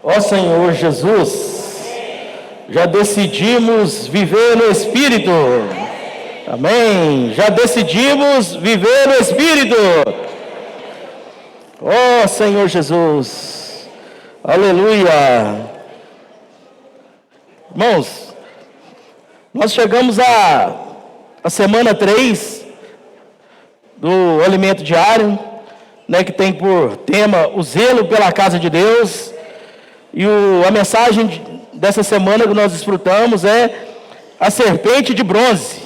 Ó Senhor Jesus, já decidimos viver no Espírito. Amém. Já decidimos viver no Espírito. Ó Senhor Jesus. Aleluia. Irmãos, nós chegamos à semana 3 do alimento diário, né, que tem por tema o zelo pela casa de Deus. E a mensagem dessa semana que nós desfrutamos é a serpente de bronze.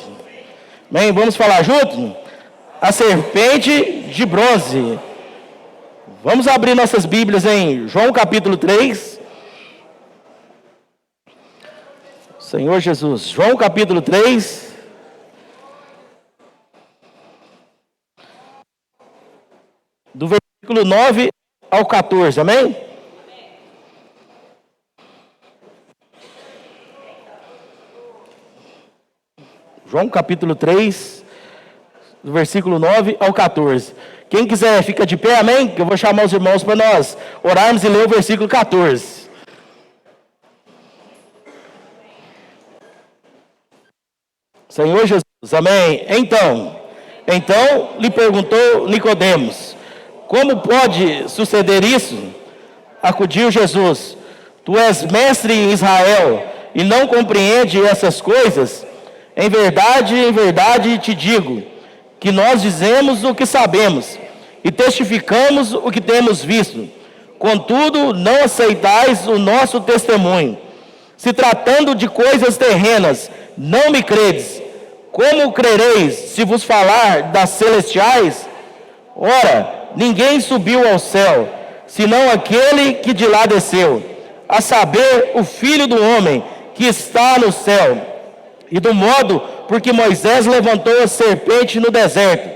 Bem, vamos falar junto? A serpente de bronze. Vamos abrir nossas Bíblias em João capítulo 3. Senhor Jesus, João capítulo 3. Do versículo 9 ao 14, amém? João capítulo 3, do versículo 9 ao 14. Quem quiser fica de pé, amém? Que eu vou chamar os irmãos para nós orarmos e ler o versículo 14. Senhor Jesus, amém? Então lhe perguntou Nicodemos: como pode suceder isso? Acudiu Jesus: tu és mestre em Israel e não compreende essas coisas? Em verdade te digo, que nós dizemos o que sabemos, e testificamos o que temos visto. Contudo, não aceitais o nosso testemunho. Se tratando de coisas terrenas, não me credes. Como crereis, se vos falar das celestiais? Ora, ninguém subiu ao céu, senão aquele que de lá desceu, a saber, o Filho do Homem, que está no céu. E do modo porque Moisés levantou a serpente no deserto,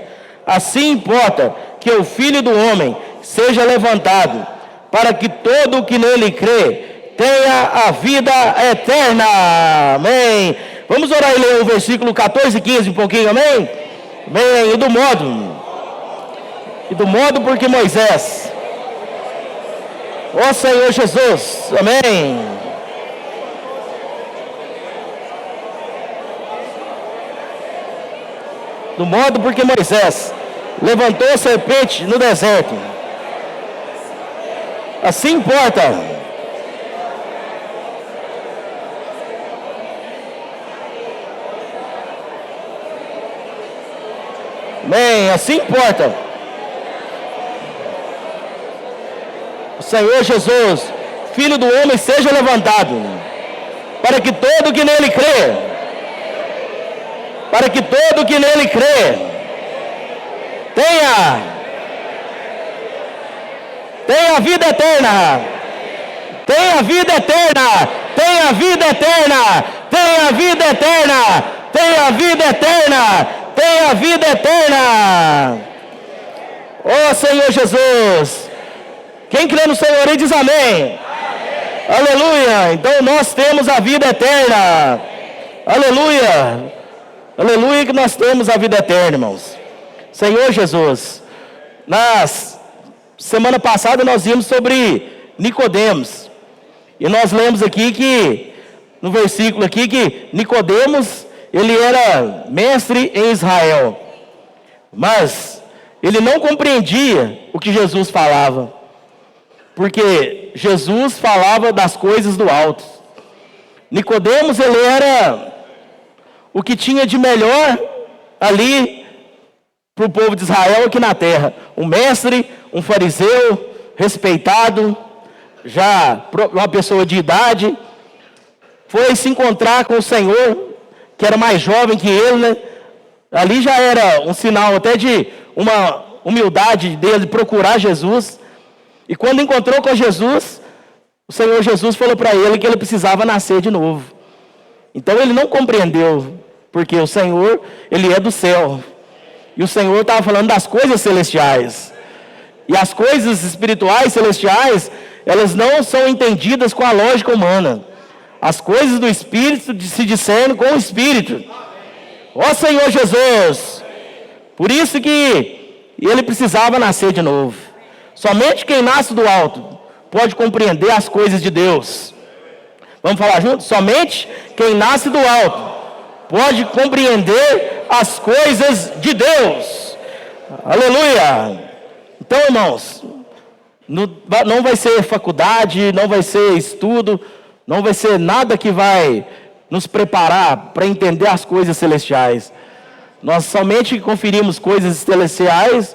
assim importa que o Filho do Homem seja levantado, para que todo o que nele crê tenha a vida eterna. Amém. Vamos orar e ler o versículo 14 e 15 um pouquinho, amém? Amém. E do modo porque Moisés, ó Senhor Jesus, amém. Do modo porque Moisés levantou a serpente no deserto, assim importa amém, assim importa o Senhor Jesus, Filho do Homem, seja levantado, para que todo que nele crê, tenha a vida eterna, tenha a vida eterna, tenha a vida eterna, tenha a vida eterna, tenha a vida eterna, tenha a vida eterna. Ó Senhor Jesus, quem crê no Senhor e diz amém. Aleluia. Então nós temos a vida eterna. Aleluia. Aleluia, que nós temos a vida eterna, irmãos. Senhor Jesus, semana passada nós vimos sobre Nicodemos. E nós lemos aqui que, no versículo aqui, que Nicodemos, ele era mestre em Israel. Mas ele não compreendia o que Jesus falava. Porque Jesus falava das coisas do alto. Nicodemos, ele era o que tinha de melhor ali para o povo de Israel aqui na terra. Um mestre, um fariseu, respeitado, já uma pessoa de idade, foi se encontrar com o Senhor, que era mais jovem que ele, né? Ali já era um sinal até de uma humildade dele, procurar Jesus. E quando encontrou com Jesus, o Senhor Jesus falou para ele que ele precisava nascer de novo. Então ele não compreendeu, porque o Senhor, ele é do céu. E o Senhor estava falando das coisas celestiais. E as coisas espirituais celestiais, elas não são entendidas com a lógica humana. As coisas do Espírito se discernem com o Espírito. Ó Senhor Jesus! Por isso que ele precisava nascer de novo. Somente quem nasce do alto pode compreender as coisas de Deus. Vamos falar juntos? Somente quem nasce do alto pode compreender as coisas de Deus. Aleluia! Então, irmãos, não vai ser faculdade, não vai ser estudo, não vai ser nada que vai nos preparar para entender as coisas celestiais. Nós somente conferimos coisas celestiais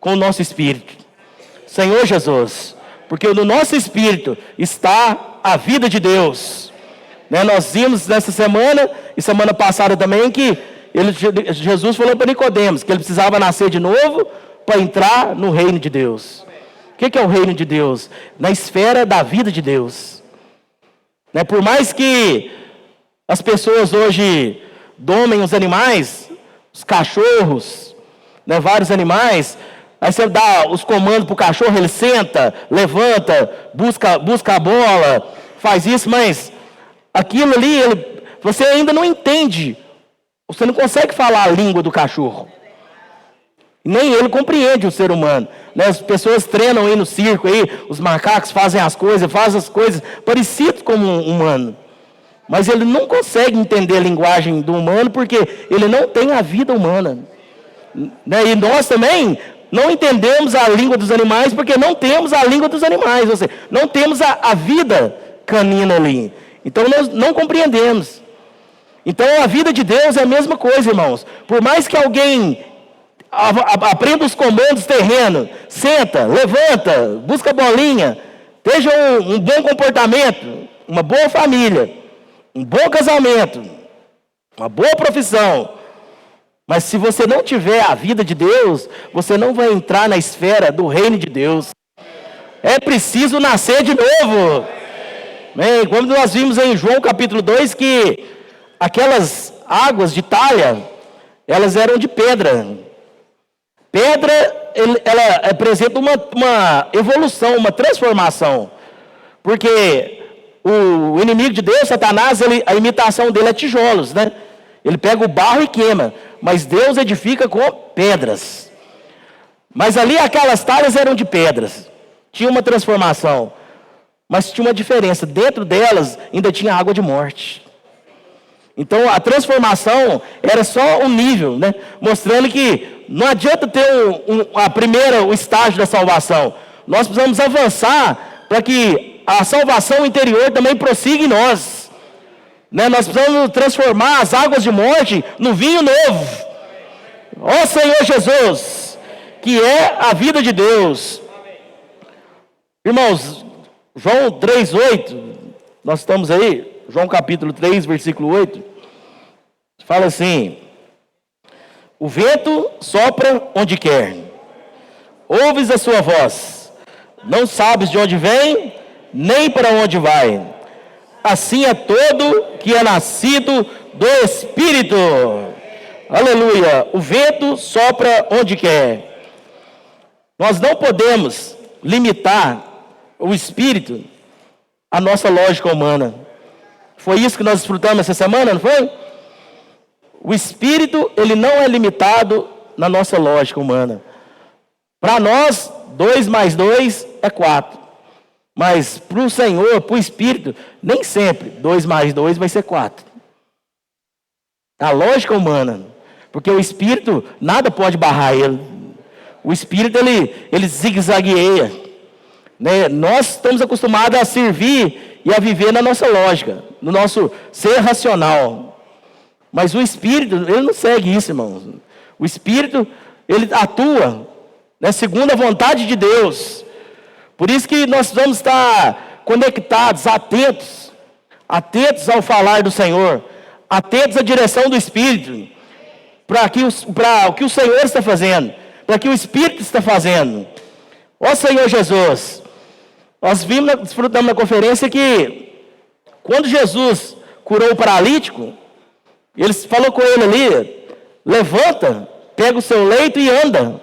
com o nosso espírito. Senhor Jesus, porque no nosso espírito está a vida de Deus. Nós vimos nessa semana e semana passada também que Jesus falou para Nicodemos que ele precisava nascer de novo para entrar no reino de Deus. O que é o reino de Deus? Na esfera da vida de Deus. Por mais que as pessoas hoje domem os animais, os cachorros, vários animais, aí você dá os comandos para o cachorro, ele senta, levanta, busca a bola, faz isso, mas aquilo ali, você ainda não entende, você não consegue falar a língua do cachorro. Nem ele compreende o ser humano. As pessoas treinam aí no circo, aí, os macacos fazem as coisas parecidas com um humano. Mas ele não consegue entender a linguagem do humano porque ele não tem a vida humana. E nós também não entendemos a língua dos animais porque não temos a língua dos animais. Ou seja, não temos a vida canina ali. Então nós não compreendemos. Então a vida de Deus é a mesma coisa, irmãos. Por mais que alguém aprenda os comandos terrenos, senta, levanta, busca a bolinha, esteja um bom comportamento, uma boa família, um bom casamento, uma boa profissão, mas se você não tiver a vida de Deus, você não vai entrar na esfera do reino de Deus. É preciso nascer de novo. Como nós vimos em João capítulo 2, que aquelas águas de talha, elas eram de pedra. Pedra, ela apresenta uma evolução, uma transformação. Porque o inimigo de Deus, Satanás, a imitação dele é tijolos, Ele pega o barro e queima. Mas Deus edifica com pedras. Mas ali aquelas talhas eram de pedras. Tinha uma transformação. Mas tinha uma diferença. Dentro delas ainda tinha água de morte. Então a transformação era só um nível, mostrando que não adianta ter o estágio da salvação. Nós precisamos avançar para que a salvação interior também prossiga em nós. Nós precisamos transformar as águas de morte no vinho novo. Ó Senhor Jesus, que é a vida de Deus. Irmãos, João 3:8, nós estamos aí, João capítulo 3, versículo 8, fala assim: o vento sopra onde quer, ouves a sua voz, não sabes de onde vem, nem para onde vai. Assim é todo que é nascido do Espírito. Aleluia. O vento sopra onde quer. Nós não podemos limitar o Espírito à nossa lógica humana. Foi isso que nós desfrutamos essa semana, não foi? O Espírito, ele não é limitado na nossa lógica humana. Para nós, 2 mais 2 é 4. Mas para o Senhor, para o Espírito, nem sempre 2 mais 2 vai ser 4. A lógica humana. Porque o Espírito, nada pode barrar ele. O Espírito, ele zigue-zagueia. Nós estamos acostumados a servir e a viver na nossa lógica, no nosso ser racional. Mas o Espírito, ele não segue isso, irmãos. O Espírito, ele atua segundo a vontade de Deus. Por isso que nós vamos estar conectados, atentos ao falar do Senhor, atentos à direção do Espírito, para o que o Senhor está fazendo, para o que o Espírito está fazendo. Ó Senhor Jesus, nós desfrutamos na conferência que, quando Jesus curou o paralítico, ele falou com ele ali: levanta, pega o seu leito e anda.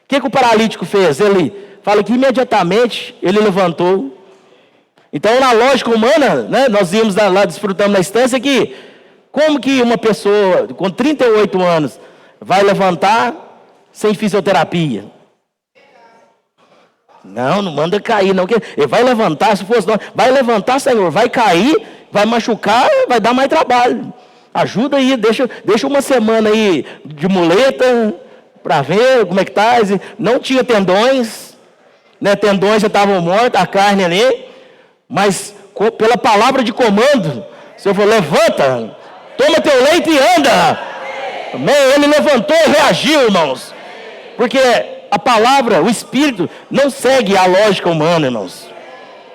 O que o paralítico fez? Ele fala que imediatamente ele levantou. Então, na lógica humana, nós vimos lá, desfrutamos na instância que, como que uma pessoa com 38 anos vai levantar sem fisioterapia? Não manda cair, não. Ele vai levantar, se fosse nós, vai levantar, Senhor, vai cair, vai machucar, vai dar mais trabalho. Ajuda aí, deixa uma semana aí de muleta, para ver como é que está. Não tinha tendões, né? Tendões já estavam mortos, a carne ali, mas pela palavra de comando, o Senhor falou, levanta, toma teu leito e anda. Amém? Ele levantou e reagiu, irmãos, porque a palavra, o Espírito, não segue a lógica humana, irmãos.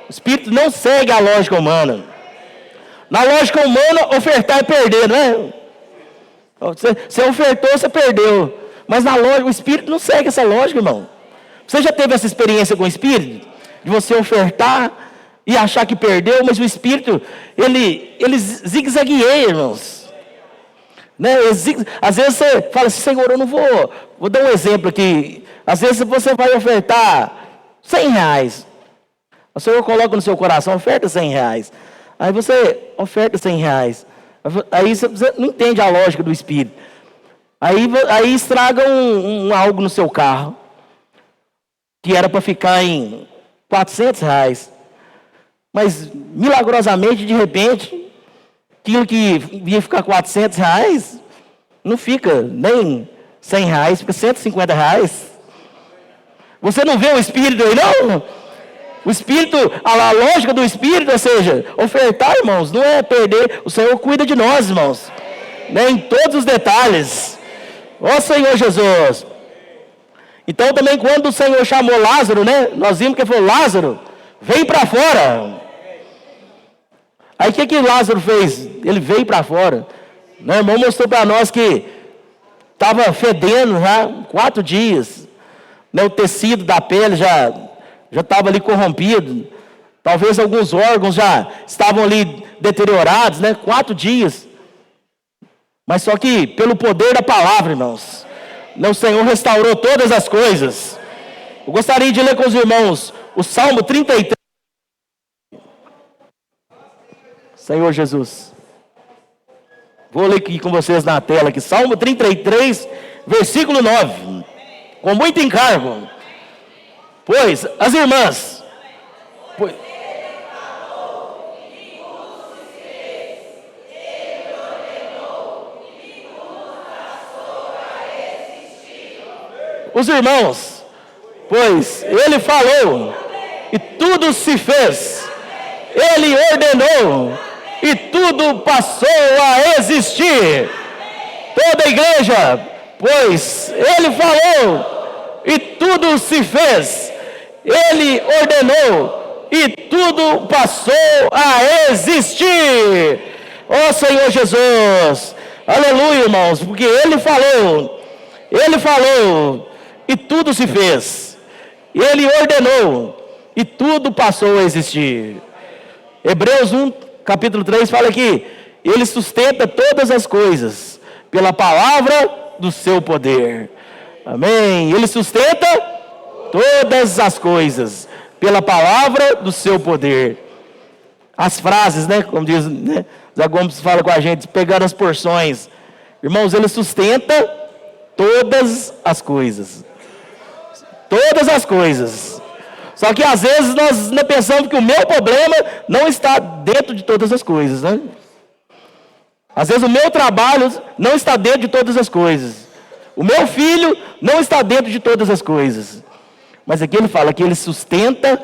O Espírito não segue a lógica humana. Na lógica humana, ofertar é perder, não é? Você ofertou, você perdeu. Mas na lógica, o Espírito não segue essa lógica, irmão. Você já teve essa experiência com o Espírito? De você ofertar e achar que perdeu, mas o Espírito, ele zigue-zagueia, irmãos. Né? Às vezes você fala assim, Senhor, eu não vou dar um exemplo aqui. Às vezes você vai ofertar R$100. O Senhor coloca no seu coração, oferta R$100. Aí você oferta R$100. Aí você não entende a lógica do Espírito. Aí estraga algo no seu carro, que era para ficar em R$400. Mas, milagrosamente, de repente, aquilo que ia ficar R$400, não fica nem R$100, fica R$150. Você não vê o Espírito aí, não? O Espírito, a lógica do Espírito, ou seja, ofertar, irmãos, não é perder. O Senhor cuida de nós, irmãos, né, em todos os detalhes. Ó Senhor Jesus. Então também quando o Senhor chamou Lázaro, né, nós vimos que ele falou, Lázaro, vem para fora. Aí o que Lázaro fez? Ele veio para fora. Meu irmão mostrou para nós que estava fedendo já 4 dias. Né, o tecido da pele já estava ali corrompido. Talvez alguns órgãos já estavam ali deteriorados, né? 4 dias. Mas só que pelo poder da palavra, irmãos, o Senhor restaurou todas as coisas. Eu gostaria de ler com os irmãos o Salmo 33. Senhor Jesus. Vou ler aqui com vocês na tela aqui. Salmo 33, versículo 9. Com muito encargo. Pois as irmãs... Os irmãos, pois ele falou, e tudo se fez, ele ordenou, e tudo passou a existir. Toda a igreja, pois ele falou, e tudo se fez, ele ordenou, e tudo passou a existir. Ó Senhor Jesus, aleluia, irmãos, porque ele falou, e tudo se fez. Ele ordenou, e tudo passou a existir. Hebreus 1, capítulo 3, fala que ele sustenta todas as coisas pela palavra do seu poder. Amém. Ele sustenta todas as coisas pela palavra do seu poder. As frases, né? Como diz, né? Zé Gomes fala com a gente, pegando as porções. Irmãos, ele sustenta todas as coisas. Todas as coisas. Só que às vezes nós pensamos que o meu problema não está dentro de todas as coisas, né? Às vezes o meu trabalho não está dentro de todas as coisas. O meu filho não está dentro de todas as coisas. Mas aqui ele fala que ele sustenta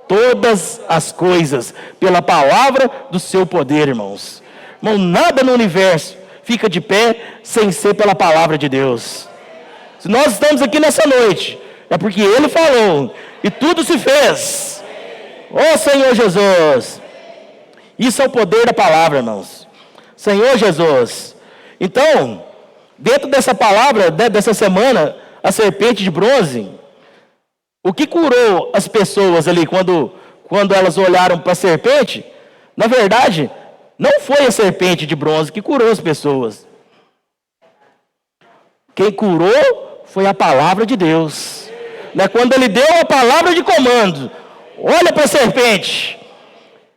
todas as coisas pela palavra do seu poder, irmãos. Irmão, nada no universo fica de pé sem ser pela palavra de Deus. Se nós estamos aqui nessa noite, é porque ele falou, e tudo se fez. Ó Senhor Jesus. Isso é o poder da palavra, irmãos. Senhor Jesus. Então, dentro dessa palavra, dessa semana, a serpente de bronze, o que curou as pessoas ali quando elas olharam para a serpente, na verdade, não foi a serpente de bronze que curou as pessoas. Quem curou foi a palavra de Deus. Né? Quando ele deu a palavra de comando, olha para a serpente.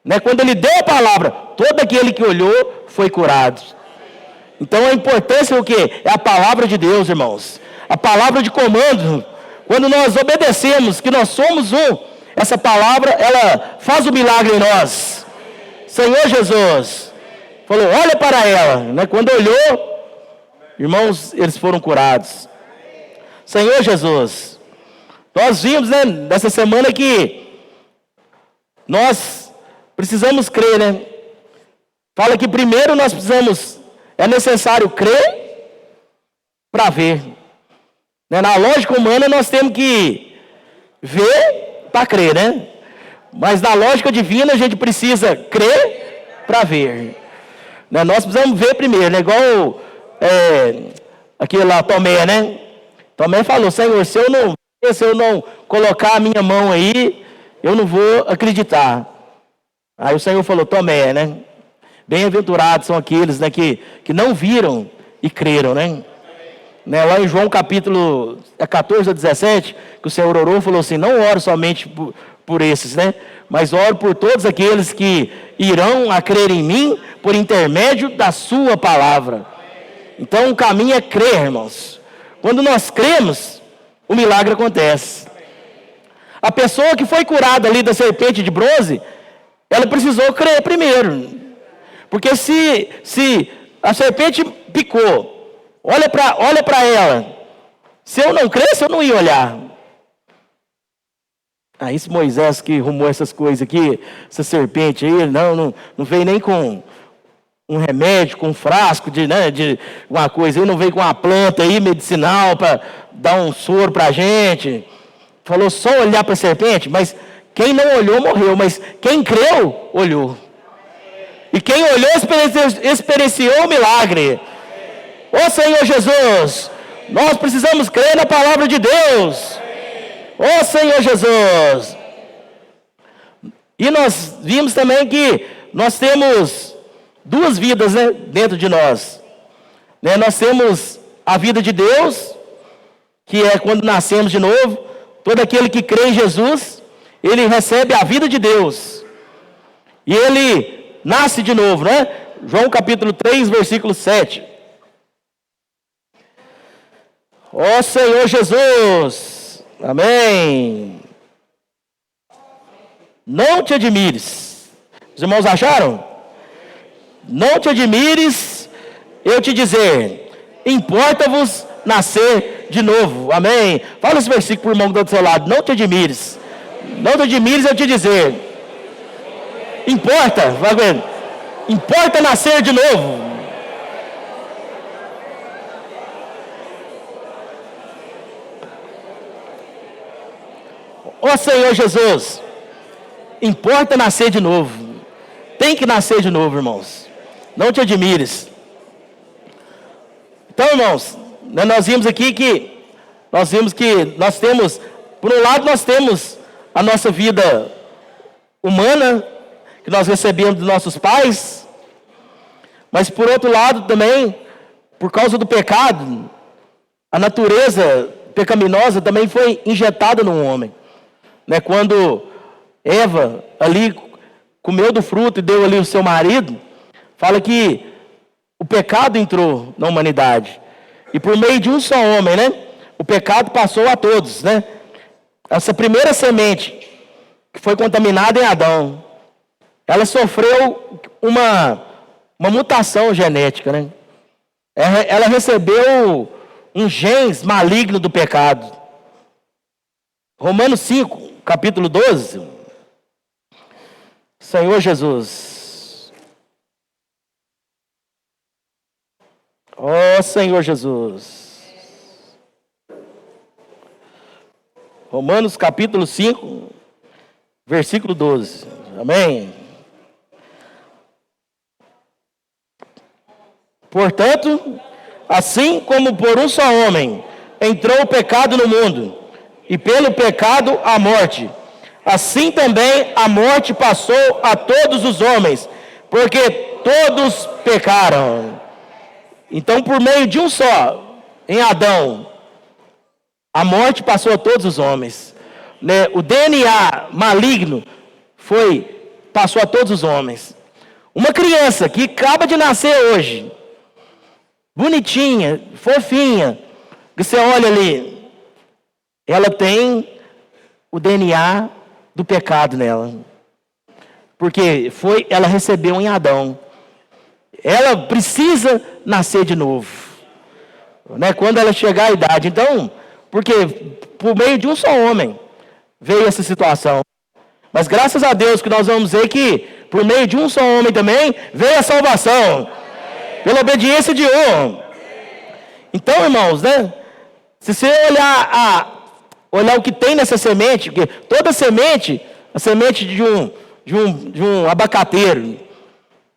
Né? Quando ele deu a palavra, todo aquele que olhou foi curado. Então a importância é o quê? É a palavra de Deus, irmãos. A palavra de comando. quando nós obedecemos, que nós somos um, essa palavra, ela faz o milagre em nós. Senhor Jesus falou, olha para ela, né? Quando olhou, irmãos, eles foram curados. Senhor Jesus, nós vimos, né, nessa semana que nós precisamos crer, né? Fala que primeiro nós precisamos, é necessário crer para ver. Né? Na lógica humana nós temos que ver para crer, né? Mas na lógica divina a gente precisa crer para ver. Né? Nós precisamos ver primeiro, né? Igual aquele lá, Tomé, né? Tomé falou, Senhor, se eu não colocar a minha mão aí, eu não vou acreditar. Aí o Senhor falou, Tomé, né? Bem-aventurados são aqueles, né, que não viram e creram, né? Lá em João capítulo 14 a 17, que o Senhor orou, falou assim, não oro somente por esses, né? Mas oro por todos aqueles que irão a crer em mim por intermédio da sua palavra. Então o caminho é crer, irmãos. Quando nós cremos, o milagre acontece. A pessoa que foi curada ali da serpente de bronze, ela precisou crer primeiro. Porque se a serpente picou, olha para ela. Se eu não cresce, eu não ia olhar. Aí esse Moisés que arrumou essas coisas aqui, essa serpente aí, não veio nem com um remédio, com um frasco de uma coisa aí, não veio com uma planta aí medicinal para dar um soro para a gente. Falou só olhar para a serpente, mas quem não olhou morreu, mas quem creu, olhou. E quem olhou, experienciou o milagre. Ó Senhor Jesus, nós precisamos crer na palavra de Deus. Ó Senhor Jesus. E nós vimos também que nós temos duas vidas, né, dentro de nós. Nós temos a vida de Deus, que é quando nascemos de novo. Todo aquele que crê em Jesus, ele recebe a vida de Deus. E ele nasce de novo, né? João capítulo 3, versículo 7. Ó Senhor Jesus, amém. Não te admires. Os irmãos acharam? Não te admires, eu te dizer, importa-vos nascer de novo, amém. Fala esse versículo para o irmão que está do seu lado. Não te admires. Não te admires, eu te dizer. Importa, vai ver. Importa nascer de novo. Ó Senhor Jesus, importa nascer de novo. Tem que nascer de novo, irmãos. Não te admires. Então, irmãos, nós vimos aqui que nós temos, por um lado nós temos a nossa vida humana, que nós recebemos dos nossos pais, mas por outro lado também, por causa do pecado, a natureza pecaminosa também foi injetada no homem. Quando Eva ali comeu do fruto e deu ali o seu marido, fala que o pecado entrou na humanidade. E por meio de um só homem, o pecado passou a todos, Essa primeira semente que foi contaminada em Adão, ela sofreu uma mutação genética, Ela recebeu um genes maligno do pecado. Romanos 5, capítulo 12. Senhor Jesus. Ó Senhor Jesus. Romanos capítulo 5, versículo 12. Amém. Portanto, assim como por um só homem entrou o pecado no mundo, e pelo pecado a morte, assim também a morte passou a todos os homens, porque todos pecaram. Então, por meio de um só, em Adão, a morte passou a todos os homens. O DNA maligno passou a todos os homens. Uma criança que acaba de nascer hoje, bonitinha, fofinha, que você olha ali, ela tem o DNA do pecado nela. Porque ela recebeu em Adão. Ela precisa nascer de novo, né? Quando ela chegar à idade. Então, porque por meio de um só homem veio essa situação. Mas graças a Deus que nós vamos ver que por meio de um só homem também veio a salvação. Pela obediência de um. Então, irmãos, né? Se você olhar o que tem nessa semente, porque toda semente, a semente de um abacateiro,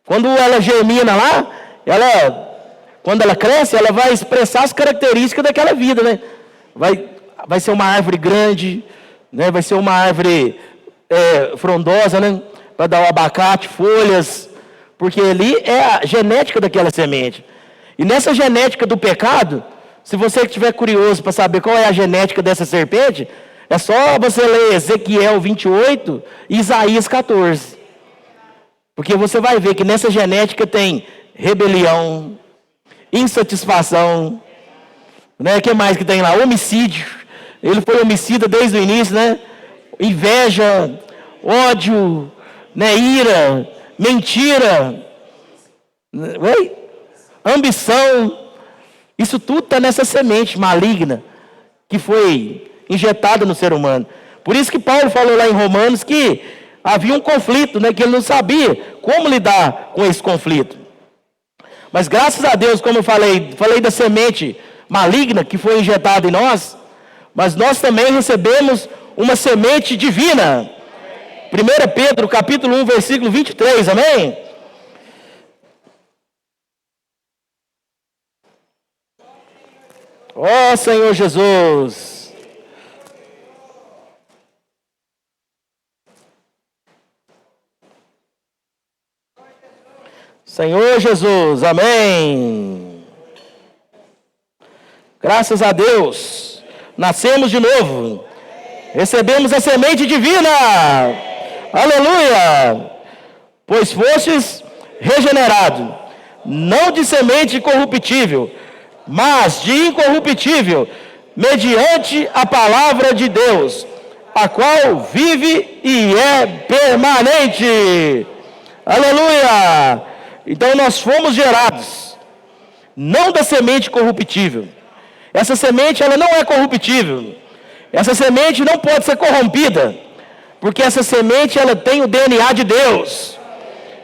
quando ela germina lá, quando ela cresce, ela vai expressar as características daquela vida, né? Vai ser uma árvore grande, né? Vai ser uma árvore frondosa, né? Para dar o abacate, folhas, porque ali é a genética daquela semente. E nessa genética do pecado, se você estiver curioso para saber qual é a genética dessa serpente, é só você ler Ezequiel 28 e Isaías 14. Porque você vai ver que nessa genética tem rebelião, insatisfação, né? O que mais que tem lá? Homicídio. Ele foi homicida desde o início, né? Inveja, ódio, né? Ira, mentira, ambição. Isso tudo está nessa semente maligna que foi injetada no ser humano. Por isso que Paulo falou lá em Romanos que havia um conflito, né, que ele não sabia como lidar com esse conflito. Mas graças a Deus, como eu falei da semente maligna que foi injetada em nós, mas nós também recebemos uma semente divina. 1 Pedro capítulo 1, versículo 23, amém? Ó Senhor Jesus. Senhor Jesus, amém. Graças a Deus, nascemos de novo, recebemos a semente divina, aleluia, pois fostes regenerado, não de semente corruptível, mas de incorruptível, mediante a palavra de Deus, a qual vive e é permanente, aleluia. Então nós fomos gerados, não da semente corruptível. Essa semente ela não é corruptível. Essa semente não pode ser corrompida, porque essa semente ela tem o DNA de Deus.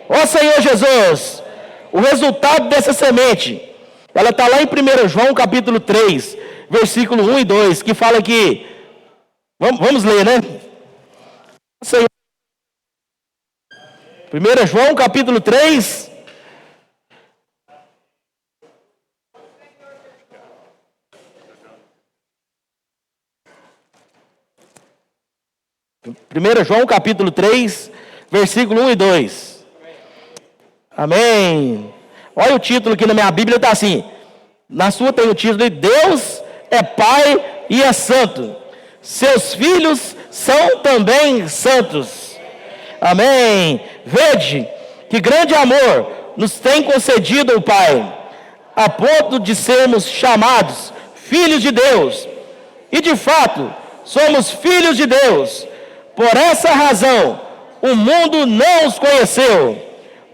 Ó Senhor Jesus, o resultado dessa semente, ela está lá em 1 João capítulo 3, versículo 1 e 2, que fala que, vamos ler, né? 1 João capítulo 3, versículo 1 e 2. Amém. Olha o título aqui na minha Bíblia, está assim. Na sua tem o título de Deus é Pai e é Santo. Seus filhos são também santos. Amém. Vede que grande amor nos tem concedido o Pai, a ponto de sermos chamados filhos de Deus. E de fato, somos filhos de Deus. Por essa razão, o mundo não os conheceu,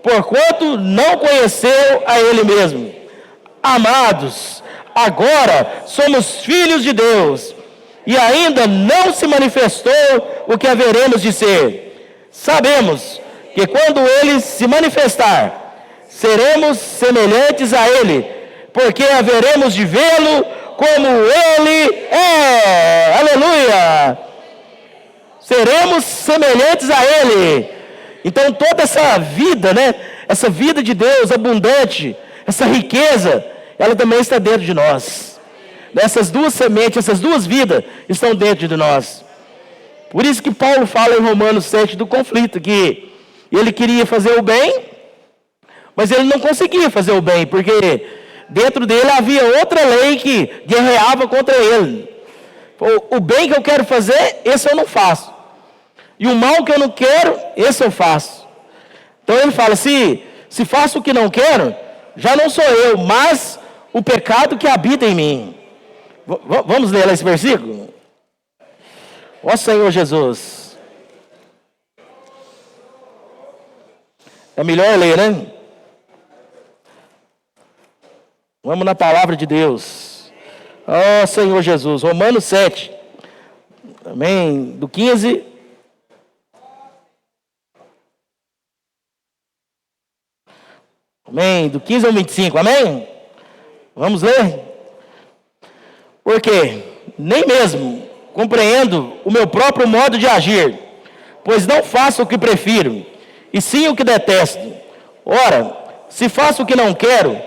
porquanto não conheceu a Ele mesmo. Amados, agora somos filhos de Deus, e ainda não se manifestou o que haveremos de ser. Sabemos que quando Ele se manifestar, seremos semelhantes a Ele, porque haveremos de vê-lo como Ele é. Aleluia! Seremos semelhantes a Ele. Então toda essa vida, né? Essa vida de Deus abundante, essa riqueza, ela também está dentro de nós. Essas duas sementes, essas duas vidas estão dentro de nós. Por isso que Paulo fala em Romanos 7 do conflito, que ele queria fazer o bem, mas ele não conseguia fazer o bem, porque dentro dele havia outra lei que guerreava contra ele. O bem que eu quero fazer, esse eu não faço. E o mal que eu não quero, esse eu faço. Então ele fala, se faço o que não quero, já não sou eu, mas o pecado que habita em mim. Vamos ler esse versículo? Ó Senhor Jesus. É melhor ler, né? Vamos na palavra de Deus. Ó Senhor Jesus. Romanos 7. Amém. Do 15. Amém. Do 15 ao 25. Amém? Vamos ler? Porque nem mesmo compreendo o meu próprio modo de agir, pois não faço o que prefiro, e sim o que detesto. Ora, se faço o que não quero,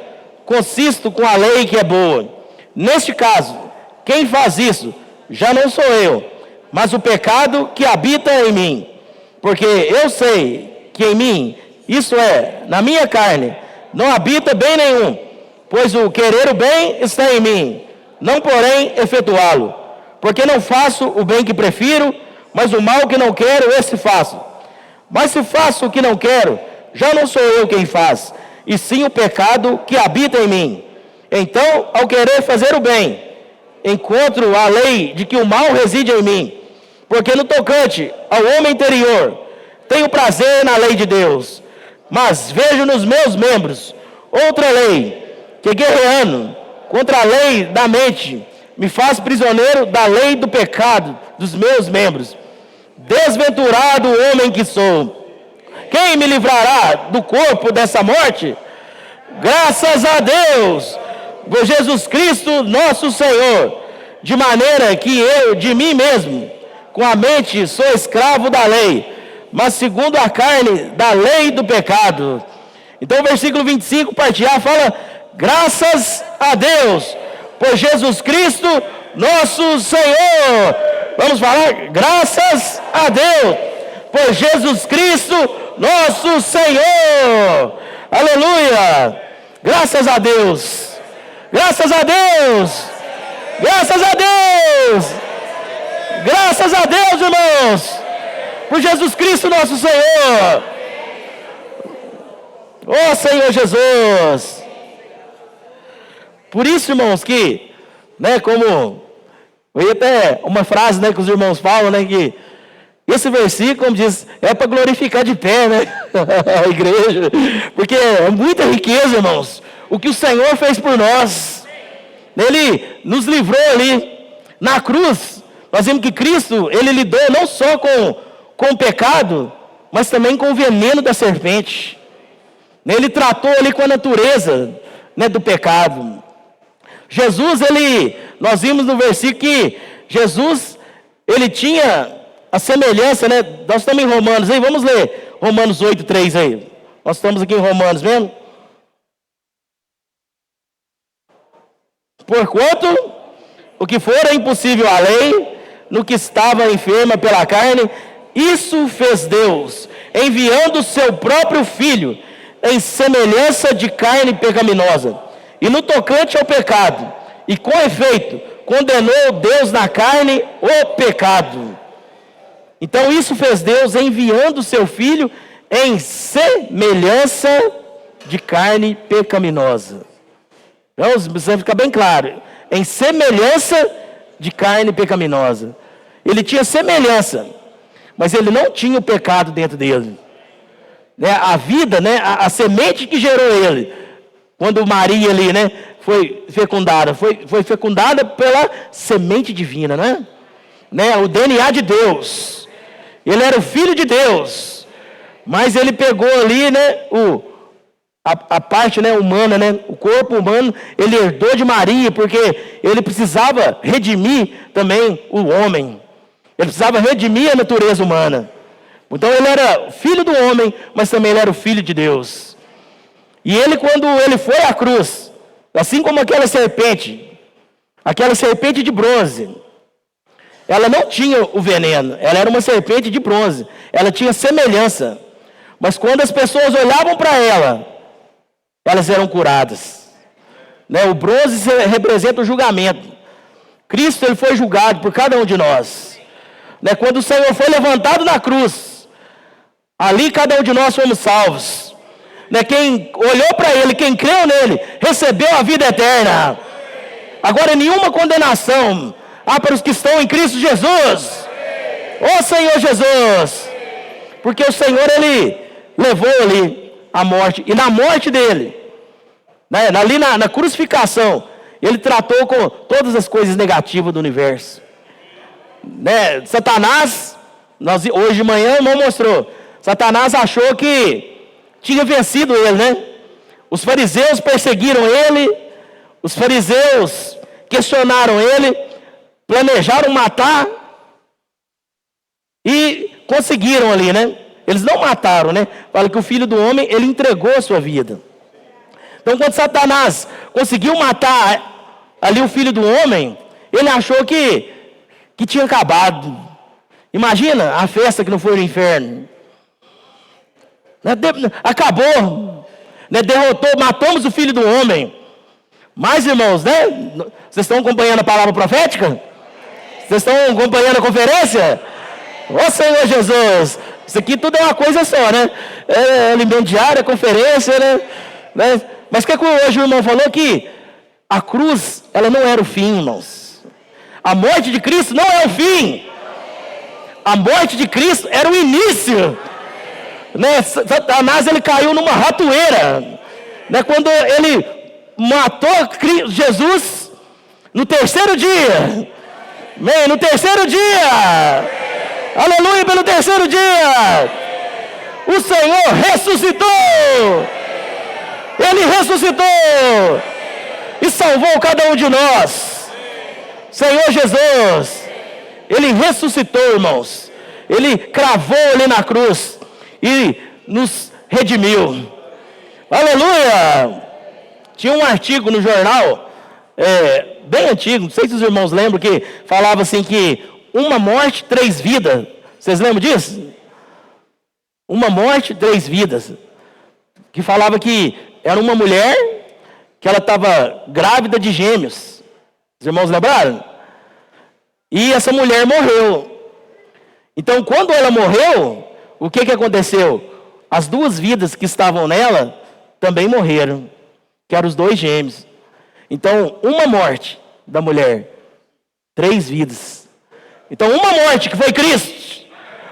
consisto com a lei que é boa. Neste caso, quem faz isso já não sou eu, mas o pecado que habita em mim. Porque eu sei que em mim, isso é, na minha carne, não habita bem nenhum, pois o querer o bem está em mim, não porém efetuá-lo. Porque não faço o bem que prefiro, mas o mal que não quero, esse faço. Mas se faço o que não quero, já não sou eu quem faz, e sim o pecado que habita em mim. Então, ao querer fazer o bem, encontro a lei de que o mal reside em mim. Porque no tocante ao homem interior, tenho prazer na lei de Deus, mas vejo nos meus membros outra lei, que guerreando contra a lei da mente, me faz prisioneiro da lei do pecado dos meus membros. Desventurado homem que sou, quem me livrará do corpo dessa morte? Graças a Deus, por Jesus Cristo nosso Senhor, de maneira que eu, de mim mesmo, com a mente sou escravo da lei, mas segundo a carne, da lei do pecado. Então o versículo 25, parte A, fala, graças a Deus, por Jesus Cristo nosso Senhor. Vamos falar, graças a Deus, por Jesus Cristo nosso Senhor. Aleluia. Graças a Deus. Graças a Deus. Graças a Deus. Graças a Deus, irmãos. Por Jesus Cristo nosso Senhor. Ó Senhor Jesus. Por isso, irmãos, que, né, como veio até uma frase, né, que os irmãos falam, né, que esse versículo, como diz, é para glorificar de pé, né, a igreja, porque é muita riqueza, irmãos, o que o Senhor fez por nós. Ele nos livrou ali na cruz. Nós vemos que Cristo, ele lidou não só com o pecado, mas também com o veneno da serpente. Ele tratou ali com a natureza, né, do pecado. Jesus, nós vimos no versículo que Jesus, ele tinha a semelhança, né? Nós estamos em Romanos, aí, vamos ler Romanos 8:3 aí. Nós estamos aqui em Romanos mesmo. Porquanto o que fora impossível à lei, no que estava enferma pela carne, isso fez Deus, enviando o seu próprio Filho, em semelhança de carne pecaminosa, e no tocante ao pecado, e com efeito, condenou Deus na carne o pecado. Então isso fez Deus enviando o seu Filho em semelhança de carne pecaminosa. Então, precisa ficar bem claro, em semelhança de carne pecaminosa. Ele tinha semelhança, mas ele não tinha o pecado dentro dele. Né? A vida, né? A semente que gerou ele, quando Maria ali, né, foi fecundada pela semente divina, né? O DNA de Deus. Ele era o Filho de Deus, mas ele pegou ali, né, a parte, né, humana, né, o corpo humano, ele herdou de Maria, porque ele precisava redimir também o homem. Ele precisava redimir a natureza humana. Então ele era filho do homem, mas também ele era o Filho de Deus. E ele, quando ele foi à cruz, assim como aquela serpente de bronze, ela não tinha o veneno, ela era uma serpente de bronze, ela tinha semelhança, mas quando as pessoas olhavam para ela, elas eram curadas. Né? O bronze representa o julgamento. Cristo, ele foi julgado por cada um de nós. Né? Quando o Senhor foi levantado na cruz, ali cada um de nós fomos salvos. Né? Quem olhou para ele, quem creu nele, recebeu a vida eterna. Agora nenhuma condenação há para os que estão em Cristo Jesus. Ô Senhor Jesus! Porque o Senhor, Ele levou ali a morte, e na morte dele, né, ali na crucificação, Ele tratou com todas as coisas negativas do universo. Né, Satanás, hoje de manhã o irmão mostrou, Satanás achou que tinha vencido ele, né? Os fariseus perseguiram ele, os fariseus questionaram ele, planejaram matar e conseguiram ali, né? Eles não mataram, né? Fala que o Filho do Homem, ele entregou a sua vida. Então, quando Satanás conseguiu matar ali o Filho do Homem, ele achou que tinha acabado. Imagina a festa que não foi no inferno. Acabou, né? Derrotou, matamos o Filho do Homem. Mas, irmãos, né? Vocês estão acompanhando a palavra profética? Vocês estão acompanhando a conferência? Ô Senhor Jesus, isso aqui tudo é uma coisa só, né? É alimento diário, é conferência, né? Mas o que hoje o irmão falou? Que a cruz, ela não era o fim, irmãos. A morte de Cristo não é o fim. A morte de Cristo era o início. Né? Satanás, ele caiu numa ratoeira. Né? Quando ele matou Jesus no terceiro dia. Amém? No terceiro dia. Aleluia, pelo terceiro dia. O Senhor ressuscitou. Ele ressuscitou. E salvou cada um de nós. Senhor Jesus. Ele ressuscitou, irmãos. Ele cravou ali na cruz e nos redimiu. Aleluia! Tinha um artigo no jornal, bem antigo, não sei se os irmãos lembram, que falava assim que uma morte, 3 vidas. Vocês lembram disso? Uma morte, 3 vidas. Que falava que era uma mulher que ela estava grávida de gêmeos. Os irmãos lembraram? E essa mulher morreu. Então, quando ela morreu, o que aconteceu? As 2 vidas que estavam nela também morreram, que eram os 2 gêmeos. Então, uma morte da mulher, 3 vidas. Então, uma morte que foi Cristo.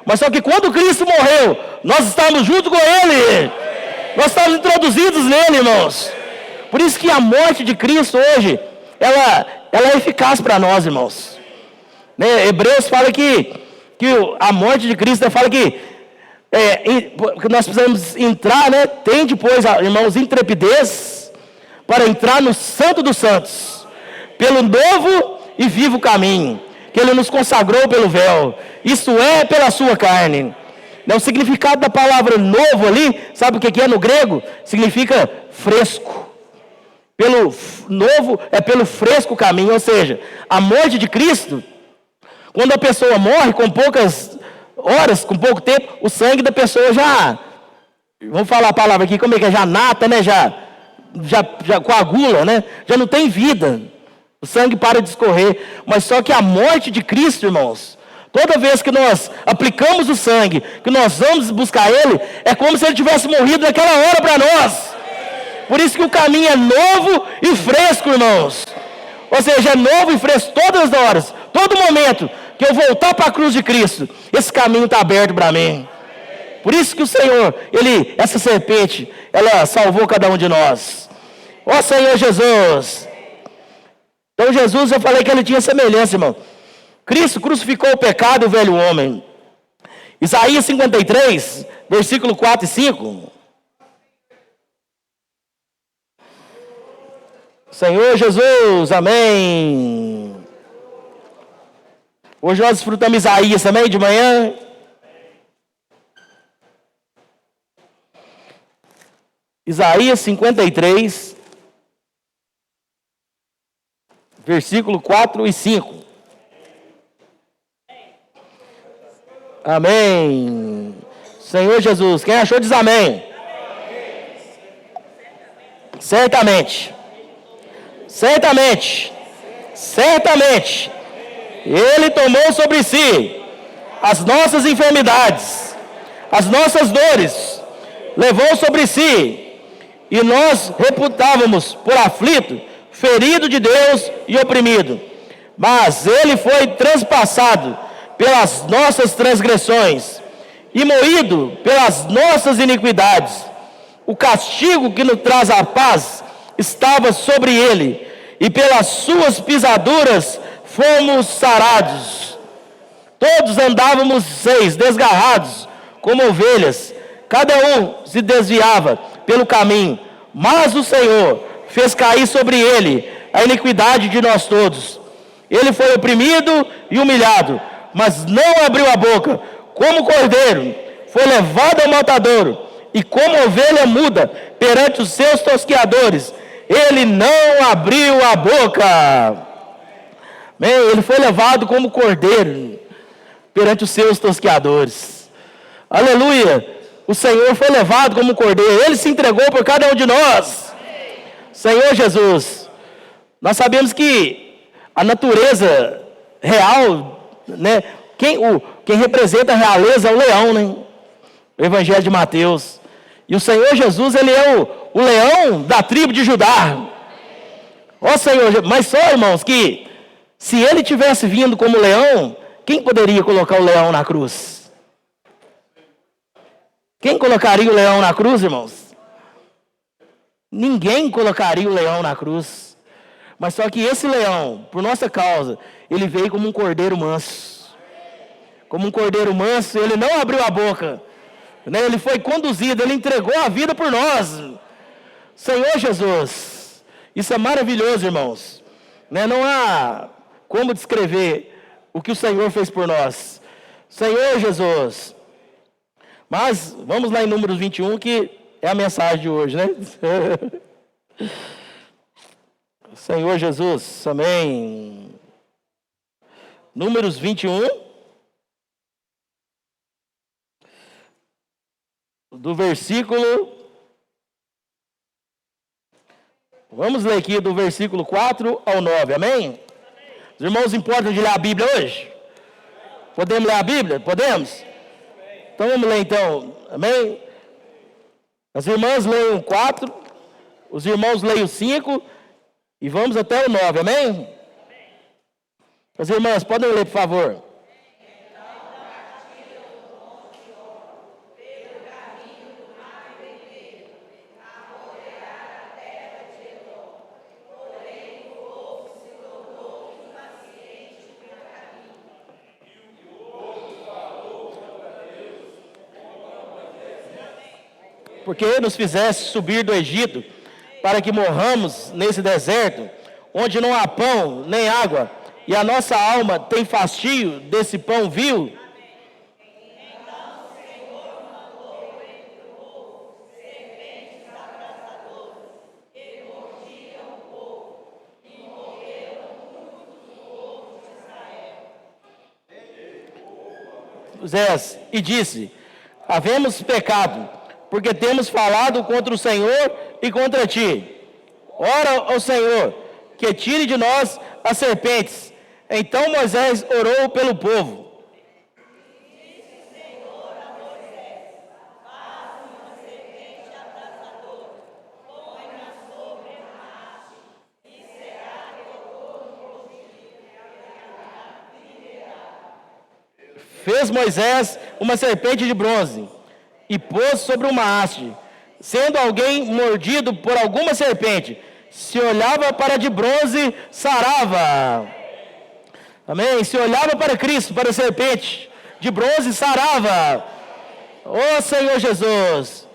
Mas só que quando Cristo morreu, nós estávamos junto com Ele. Nós estávamos introduzidos nele, irmãos. Por isso que a morte de Cristo hoje, ela é eficaz para nós, irmãos. Né? Hebreus fala que a morte de Cristo, fala que nós precisamos entrar, né? Tem depois, irmãos, intrepidez para entrar no Santo dos Santos, pelo novo e vivo caminho que Ele nos consagrou pelo véu, isso é pela sua carne. O significado da palavra novo ali, sabe o que é no grego? Significa fresco. Pelo novo é pelo fresco caminho, ou seja, a morte de Cristo, quando a pessoa morre com poucas horas, com pouco tempo, o sangue da pessoa já, vamos falar a palavra aqui, como é que é? Já nata, né? Já coagula, né? Já não tem vida. O sangue para de escorrer. Mas só que a morte de Cristo, irmãos, toda vez que nós aplicamos o sangue, que nós vamos buscar Ele, é como se Ele tivesse morrido naquela hora para nós. Por isso que o caminho é novo e fresco, irmãos. Ou seja, é novo e fresco todas as horas, todo momento que eu voltar para a cruz de Cristo, esse caminho está aberto para mim. Por isso que o Senhor, essa serpente, ela salvou cada um de nós. Ó Senhor Jesus. Então Jesus, eu falei que Ele tinha semelhança, irmão. Cristo crucificou o pecado e o velho homem. Isaías 53, versículo 4 e 5. Senhor Jesus, amém. Hoje nós desfrutamos Isaías também de manhã. Isaías 53, versículo 4 e 5. Amém. Senhor Jesus, quem achou diz amém. Certamente. Certamente. Certamente. Ele tomou sobre si as nossas enfermidades, as nossas dores, levou sobre si, e nós reputávamos por aflito, ferido de Deus e oprimido. Mas Ele foi transpassado pelas nossas transgressões e moído pelas nossas iniquidades. O castigo que nos traz a paz estava sobre ele, e pelas suas pisaduras fomos sarados. Todos andávamos desgarrados como ovelhas, cada um se desviava pelo caminho, mas o Senhor fez cair sobre ele a iniquidade de nós todos. Ele foi oprimido e humilhado, mas não abriu a boca. Como cordeiro foi levado ao matadouro, e como ovelha muda perante os seus tosqueadores, ele não abriu a boca. Bem, ele foi levado como cordeiro perante os seus tosqueadores. Aleluia! O Senhor foi levado como cordeiro, ele se entregou por cada um de nós. Senhor Jesus, nós sabemos que a natureza real, né, quem representa a realeza é o leão, né? O Evangelho de Mateus. E o Senhor Jesus, ele é o leão da tribo de Judá. Ó Senhor, mas só, irmãos, que se ele tivesse vindo como leão, quem poderia colocar o leão na cruz? Quem colocaria o leão na cruz, irmãos? Ninguém colocaria o leão na cruz. Mas só que esse leão, por nossa causa, ele veio como um cordeiro manso. Como um cordeiro manso, ele não abriu a boca. Né? Ele foi conduzido, ele entregou a vida por nós. Senhor Jesus, isso é maravilhoso, irmãos. Né? Não há como descrever o que o Senhor fez por nós. Senhor Jesus. Mas vamos lá em Números 21, que é a mensagem de hoje, né? Senhor Jesus, amém. Números 21, do versículo... Vamos ler aqui do versículo 4 ao 9, amém? Os irmãos importam de ler a Bíblia hoje? Podemos ler a Bíblia? Podemos? Então vamos ler então, amém? As irmãs leiam 4, os irmãos leiam 5 e vamos até o 9, amém? As irmãs, podem ler, por favor. Porque nos fizeste subir do Egito, para que morramos nesse deserto, onde não há pão nem água, e a nossa alma tem fastio desse pão vil. Moisés, e disse: havemos pecado, porque temos falado contra o Senhor e contra ti. Ora ao Senhor, que tire de nós as serpentes. Então Moisés orou pelo povo. Fez Moisés uma serpente de bronze e pôs sobre uma haste. Sendo alguém mordido por alguma serpente, se olhava para a de bronze, sarava. Amém? Se olhava para Cristo, para a serpente de bronze, sarava. Ó Senhor Jesus.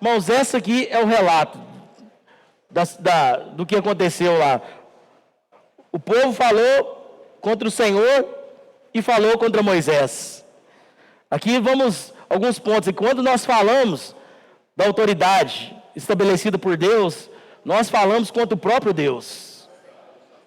Irmãos, essa aqui é o relato do que aconteceu lá. O povo falou contra o Senhor e falou contra Moisés. Aqui vamos alguns pontos. E quando nós falamos da autoridade estabelecida por Deus, nós falamos contra o próprio Deus.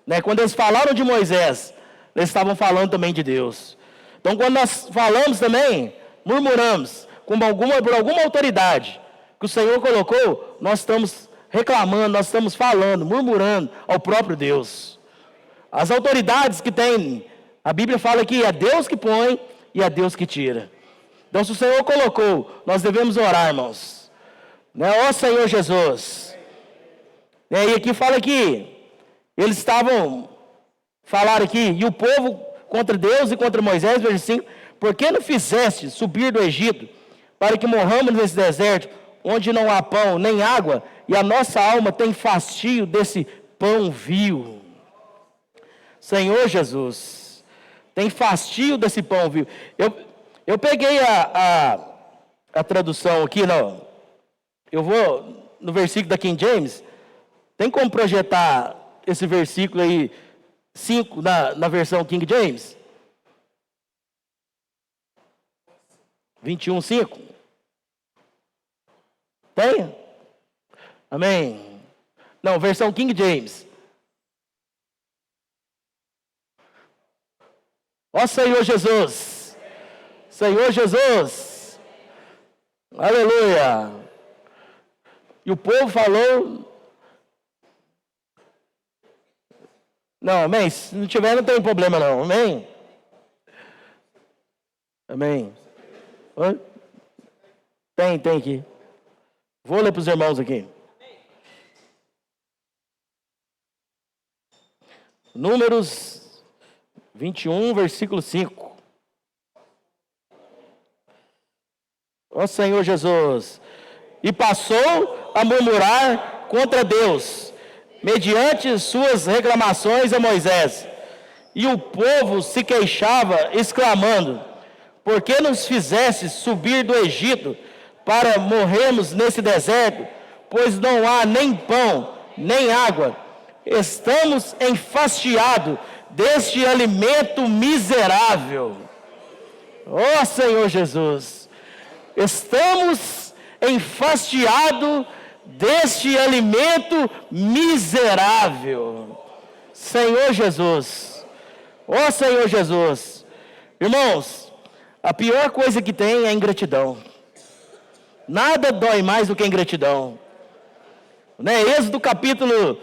Né? Quando eles falaram de Moisés, eles estavam falando também de Deus. Então, quando nós falamos também, murmuramos por alguma autoridade que o Senhor colocou, nós estamos reclamando, nós estamos falando, murmurando ao próprio Deus. As autoridades que tem, a Bíblia fala que é Deus que põe e é Deus que tira. Então, se o Senhor colocou, nós devemos orar, irmãos. Né? Ó Senhor Jesus. E aqui fala que eles falaram aqui, e o povo contra Deus e contra Moisés, versículo 5, por que não fizeste subir do Egito, para que morramos nesse deserto, onde não há pão nem água, e a nossa alma tem fastio desse pão vil. Senhor Jesus, tem fastio desse pão vil. Eu peguei a tradução aqui, não. Eu vou no versículo da King James. Tem como projetar esse versículo aí, 5, na versão King James? 21:5. Tem? Amém. Não, versão King James. Ó Senhor Jesus. Senhor Jesus. Aleluia. E o povo falou. Não, amém. Se não tiver, não tem problema não. Amém. Amém. Oi? Tem aqui. Vou ler para os irmãos aqui. Números 21, versículo 5. Ó Senhor Jesus. E passou a murmurar contra Deus, mediante suas reclamações a Moisés. E o povo se queixava, exclamando: por que nos fizeste subir do Egito para morrermos nesse deserto? Pois não há nem pão, nem água. Estamos enfastiados deste alimento miserável. Ó Senhor Jesus, estamos enfastiados deste alimento miserável. Senhor Jesus, ó Senhor Jesus. Irmãos, a pior coisa que tem é a ingratidão. Nada dói mais do que a ingratidão. Né? Êxodo capítulo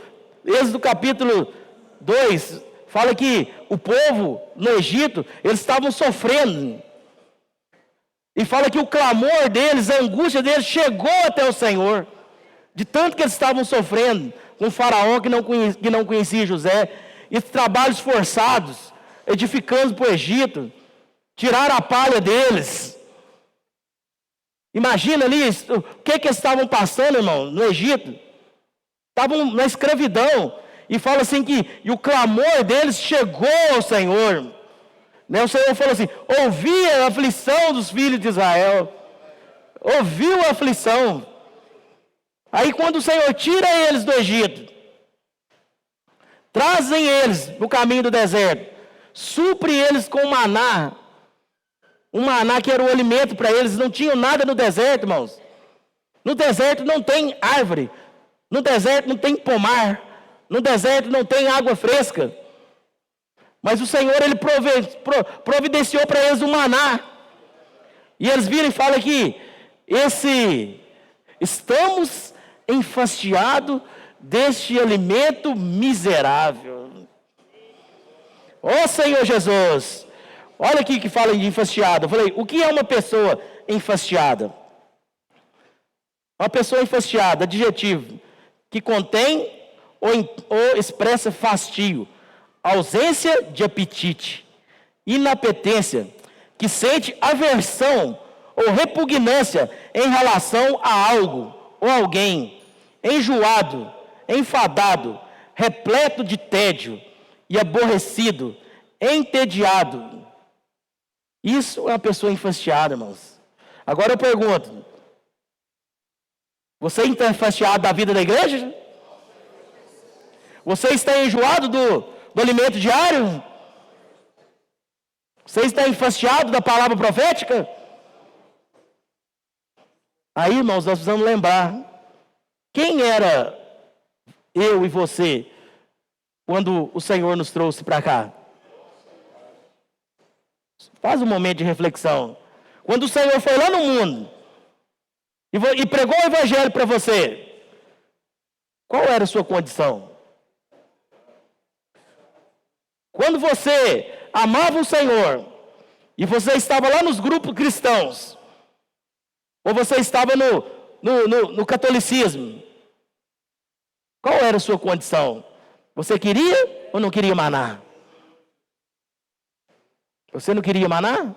2 fala que o povo no Egito, eles estavam sofrendo. E fala que o clamor deles, a angústia deles chegou até o Senhor. De tanto que eles estavam sofrendo com o faraó que não conhecia José. E trabalhos forçados, edificando para o Egito. Tiraram a palha deles. Imagina ali o que eles estavam passando, irmão, no Egito. Estavam na escravidão. E fala assim que e o clamor deles chegou ao Senhor. Né? O Senhor falou assim: ouvi a aflição dos filhos de Israel. Ouviu a aflição. Aí quando o Senhor tira eles do Egito, trazem eles no caminho do deserto, supre eles com maná. Um maná que era o alimento para eles. Não tinham nada no deserto, irmãos. No deserto não tem árvore. No deserto não tem pomar. No deserto não tem água fresca. Mas o Senhor, Ele providenciou para eles um maná. E eles viram e falam que estamos enfastiados deste alimento miserável. Ó Senhor Jesus. Olha aqui que fala de enfastiado. Eu falei, o que é uma pessoa enfastiada? Uma pessoa enfastiada, adjetivo, que contém ou expressa fastio, ausência de apetite, inapetência, que sente aversão ou repugnância em relação a algo ou alguém, enjoado, enfadado, repleto de tédio e aborrecido, entediado. Isso é uma pessoa enfastiada, irmãos. Agora eu pergunto, você está enfastiado da vida da igreja? Você está enjoado do alimento diário? Você está enfastiado da palavra profética? Aí, irmãos, nós precisamos lembrar. Quem era eu e você quando o Senhor nos trouxe para cá? Faz um momento de reflexão. Quando o Senhor foi lá no mundo e pregou o evangelho para você, qual era a sua condição? Quando você amava o Senhor e você estava lá nos grupos cristãos, ou você estava no catolicismo, qual era a sua condição? Você queria ou não queria maná? Você não queria maná?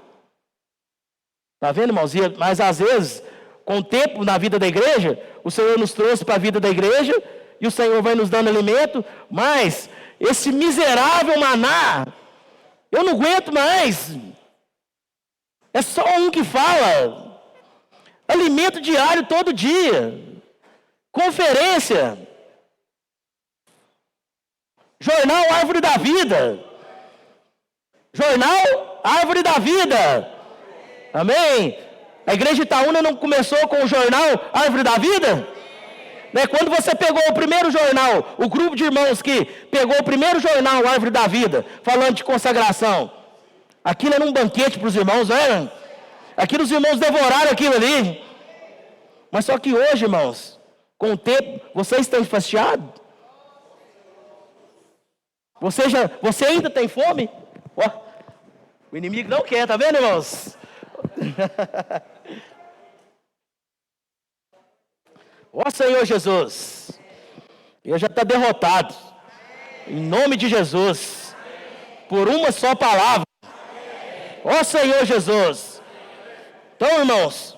Está vendo, irmãos? Mas às vezes, com o tempo na vida da igreja, o Senhor nos trouxe para a vida da igreja, e o Senhor vai nos dando alimento, mas esse miserável maná, eu não aguento mais. É só um que fala. Alimento diário todo dia. Conferência. Jornal Árvore da Vida. Jornal Árvore da Vida. Amém? A igreja Itaúna não começou com o jornal Árvore da Vida? Né? Quando você pegou o primeiro jornal, o grupo de irmãos que pegou o primeiro jornal Árvore da Vida, falando de consagração, aquilo era um banquete para os irmãos, não era? Aquilo os irmãos devoraram aquilo ali. Mas só que hoje, irmãos, com o tempo, vocês estão enfastiados? Você ainda tem fome? Ó, o inimigo não quer, tá vendo, irmãos? Ó Senhor Jesus, eu já está derrotado, em nome de Jesus, por uma só palavra. Ó Senhor Jesus. Então, irmãos,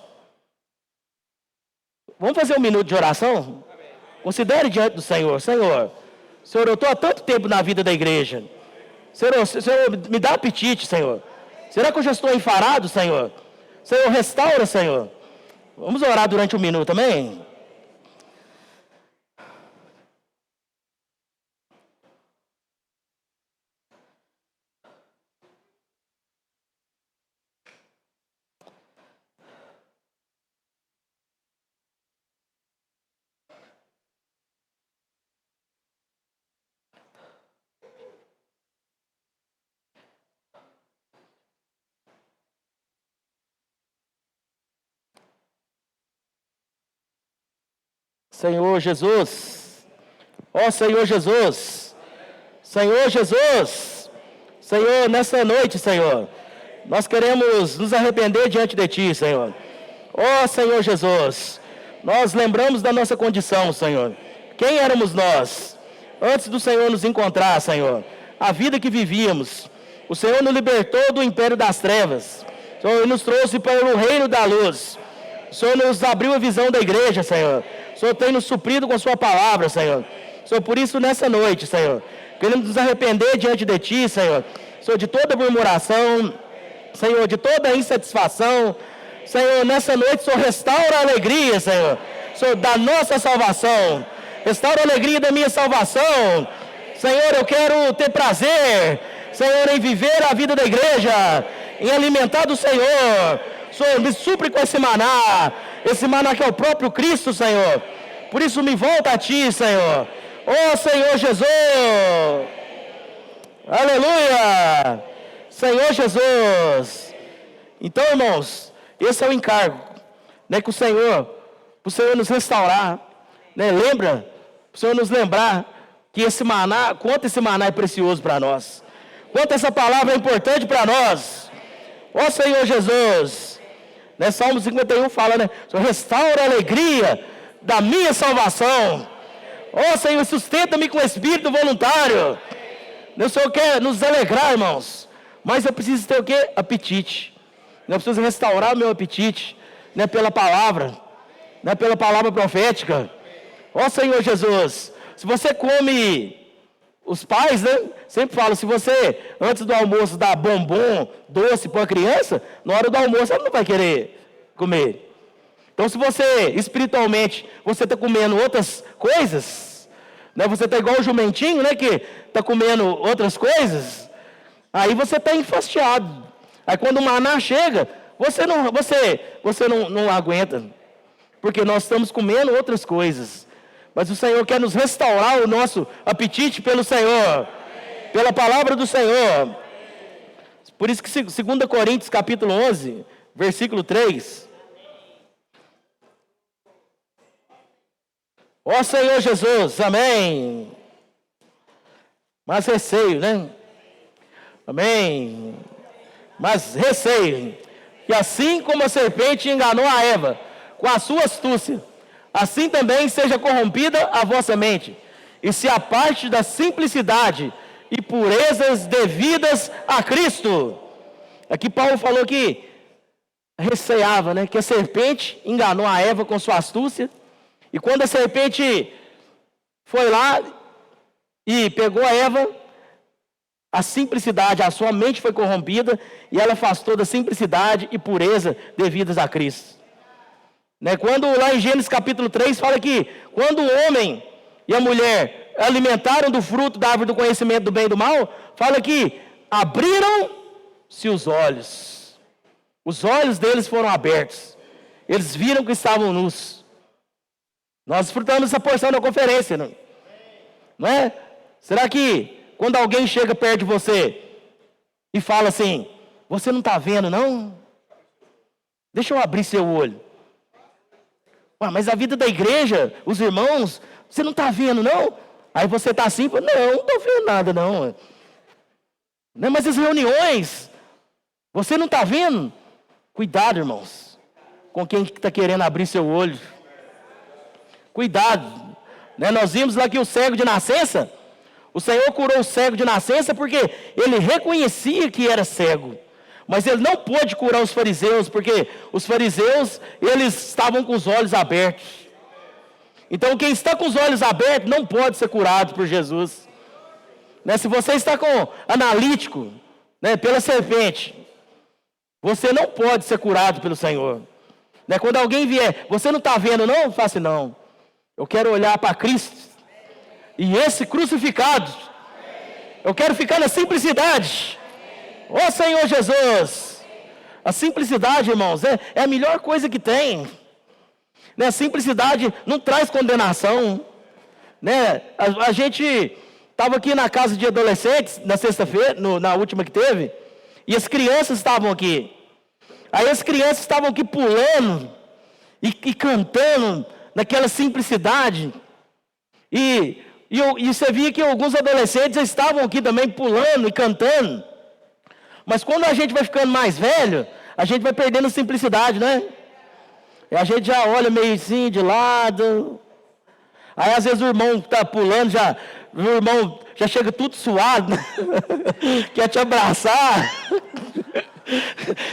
vamos fazer um minuto de oração? Considere diante do Senhor. Senhor, eu estou há tanto tempo na vida da igreja. Senhor, me dá apetite, Senhor. Será que eu já estou enfarado, Senhor? Senhor, restaura, Senhor. Vamos orar durante um minuto, amém? Senhor Jesus, ó Senhor Jesus, Senhor Jesus, Senhor, nessa noite, Senhor, nós queremos nos arrepender diante de Ti, Senhor. Ó Senhor Jesus, nós lembramos da nossa condição, Senhor. Quem éramos nós? Antes do Senhor nos encontrar, Senhor. A vida que vivíamos. O Senhor nos libertou do império das trevas. O Senhor nos trouxe para o reino da luz. O Senhor nos abriu a visão da igreja, Senhor. O Senhor tem nos suprido com a sua palavra, Senhor. Senhor, por isso nessa noite, Senhor, queremos nos arrepender diante de Ti, Senhor. Senhor, de toda murmuração, Senhor, de toda insatisfação. Senhor, nessa noite, Senhor, restaura a alegria, Senhor. Senhor, da nossa salvação. Restaura a alegria da minha salvação. Senhor, eu quero ter prazer, Senhor, em viver a vida da igreja, em alimentar do Senhor. Senhor, me supre com esse maná que é o próprio Cristo, Senhor. Por isso me volta a Ti, Senhor. Ó Senhor Jesus. Aleluia. Senhor Jesus. Então, irmãos, esse é o encargo, né, que o Senhor nos restaurar, né, lembra, o Senhor nos lembrar que esse maná, quanto esse maná é precioso para nós, quanto essa palavra é importante para nós. Ó Senhor Jesus. Né, Salmo 51 fala, né? Senhor, restaura a alegria da minha salvação. Ó Senhor, sustenta-me com espírito voluntário. O Senhor quer nos alegrar, irmãos. Mas eu preciso ter o quê? Apetite. Eu preciso restaurar o meu apetite, né, pela palavra, né, pela palavra profética. Ó Senhor Jesus, se você come, os pais, né, sempre falam, se você, antes do almoço, dá bombom, doce para a criança, na hora do almoço ela não vai querer comer. Então, se você, espiritualmente, você está comendo outras coisas, né, você está igual o jumentinho, né, que está comendo outras coisas, aí você está enfastiado. Aí quando o maná chega, você não aguenta, porque nós estamos comendo outras coisas. Mas o Senhor quer nos restaurar o nosso apetite pelo Senhor, pela palavra do Senhor. Por isso que 2 Coríntios capítulo 11, versículo 3. Ó Senhor Jesus, amém. Mas receio, né? Amém. Mas receio, que assim como a serpente enganou a Eva com a sua astúcia, assim também seja corrompida a vossa mente, e se aparte da simplicidade e purezas devidas a Cristo. Aqui Paulo falou que receava, né? Que a serpente enganou a Eva com sua astúcia. E quando a serpente foi lá e pegou a Eva, a simplicidade, a sua mente foi corrompida e ela afastou da simplicidade e pureza devidas a Cristo. Né? Quando lá em Gênesis capítulo 3 fala que quando o homem e a mulher alimentaram do fruto da árvore do conhecimento do bem e do mal, fala que abriram-se os olhos deles foram abertos, eles viram que estavam nus. Nós desfrutamos essa porção da conferência, não é? Será que quando alguém chega perto de você e fala assim, você não está vendo não? Deixa eu abrir seu olho. Mas a vida da igreja, os irmãos, você não está vendo não? Aí você está assim, não estou vendo nada não. Mas as reuniões, você não está vendo? Cuidado, irmãos, com quem está querendo abrir seu olho. Cuidado. Nós vimos lá que o cego de nascença, o Senhor curou o cego de nascença porque ele reconhecia que era cego. Mas ele não pôde curar os fariseus, porque os fariseus, eles estavam com os olhos abertos. Então quem está com os olhos abertos não pode ser curado por Jesus. Se você está com analítico, pela serpente, você não pode ser curado pelo Senhor. Quando alguém vier, você não está vendo não? Fala assim, não. Eu quero olhar para Cristo. E esse crucificado. Eu quero ficar na simplicidade. Ó Senhor Jesus. A simplicidade, irmãos, é a melhor coisa que tem. A simplicidade não traz condenação. A gente estava aqui na casa de adolescentes, na sexta-feira, na última que teve, e as crianças estavam aqui. Aí as crianças estavam aqui pulando e cantando naquela simplicidade. E você via que alguns adolescentes estavam aqui também pulando e cantando. Mas quando a gente vai ficando mais velho, a gente vai perdendo a simplicidade, né? E a gente já olha meio assim de lado. Aí às vezes o irmão está pulando, o irmão já chega tudo suado, né? Quer te abraçar.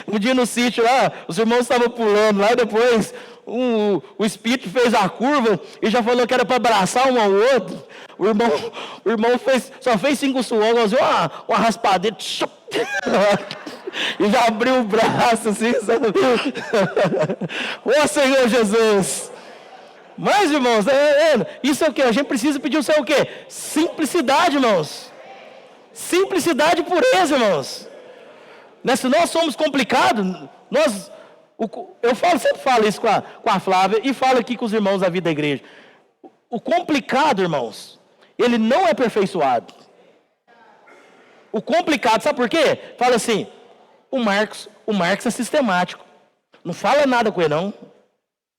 Um dia no sítio lá, os irmãos estavam pulando lá e depois o espírito fez a curva e já falou que era para abraçar um ao outro. O irmão só fez 5 suões, uma raspadeira e já abriu o braço assim, sabe? Ô Senhor Jesus! Mas, irmãos, isso é o que? A gente precisa pedir o quê? Simplicidade, irmãos. Simplicidade e pureza, irmãos. Se nós somos complicados, sempre falo isso com a Flávia e falo aqui com os irmãos da vida da igreja. O complicado, irmãos, ele não é aperfeiçoado. O complicado, sabe por quê? Fala assim, o Marcos é sistemático. Não fala nada com ele, não.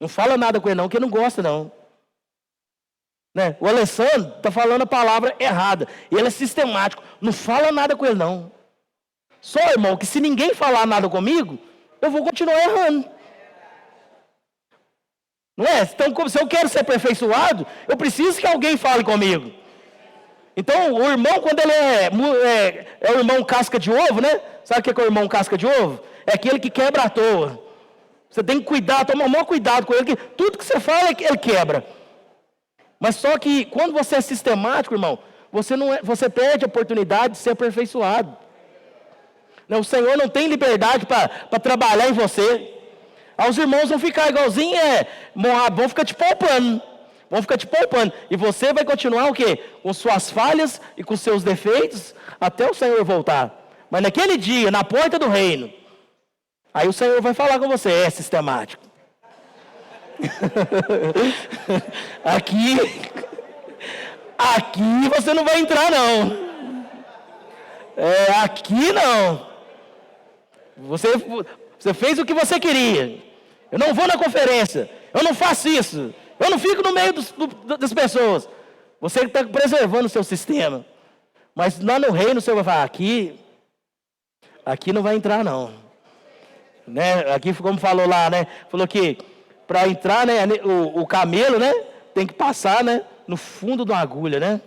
Não fala nada com ele, não, que ele não gosta, não. O Alessandro está falando a palavra errada. Ele é sistemático. Não fala nada com ele, não. Só, irmão, que se ninguém falar nada comigo, eu vou continuar errando. Não é? Então, se eu quero ser aperfeiçoado, eu preciso que alguém fale comigo. Então, o irmão, quando ele é o irmão casca de ovo, né? Sabe o que é o irmão casca de ovo? É aquele que quebra à toa. Você tem que cuidar, tomar o maior cuidado com ele, que tudo que você fala, ele quebra. Mas só que, quando você é sistemático, irmão, você perde a oportunidade de ser aperfeiçoado. O Senhor não tem liberdade para trabalhar em você. Os irmãos vão ficar igualzinho, vão ficar te poupando. E você vai continuar o quê? Com suas falhas e com seus defeitos, até o Senhor voltar. Mas naquele dia, na porta do reino, aí o Senhor vai falar com você, é sistemático. Aqui você não vai entrar, não. Aqui não. Você fez o que você queria. Eu não vou na conferência. Eu não faço isso. Eu não fico no meio das pessoas. Você está preservando o seu sistema. Mas lá no reino, o Senhor vai falar, aqui não vai entrar, não. Aqui, como falou lá, falou que para entrar, o camelo, tem que passar, no fundo de uma agulha,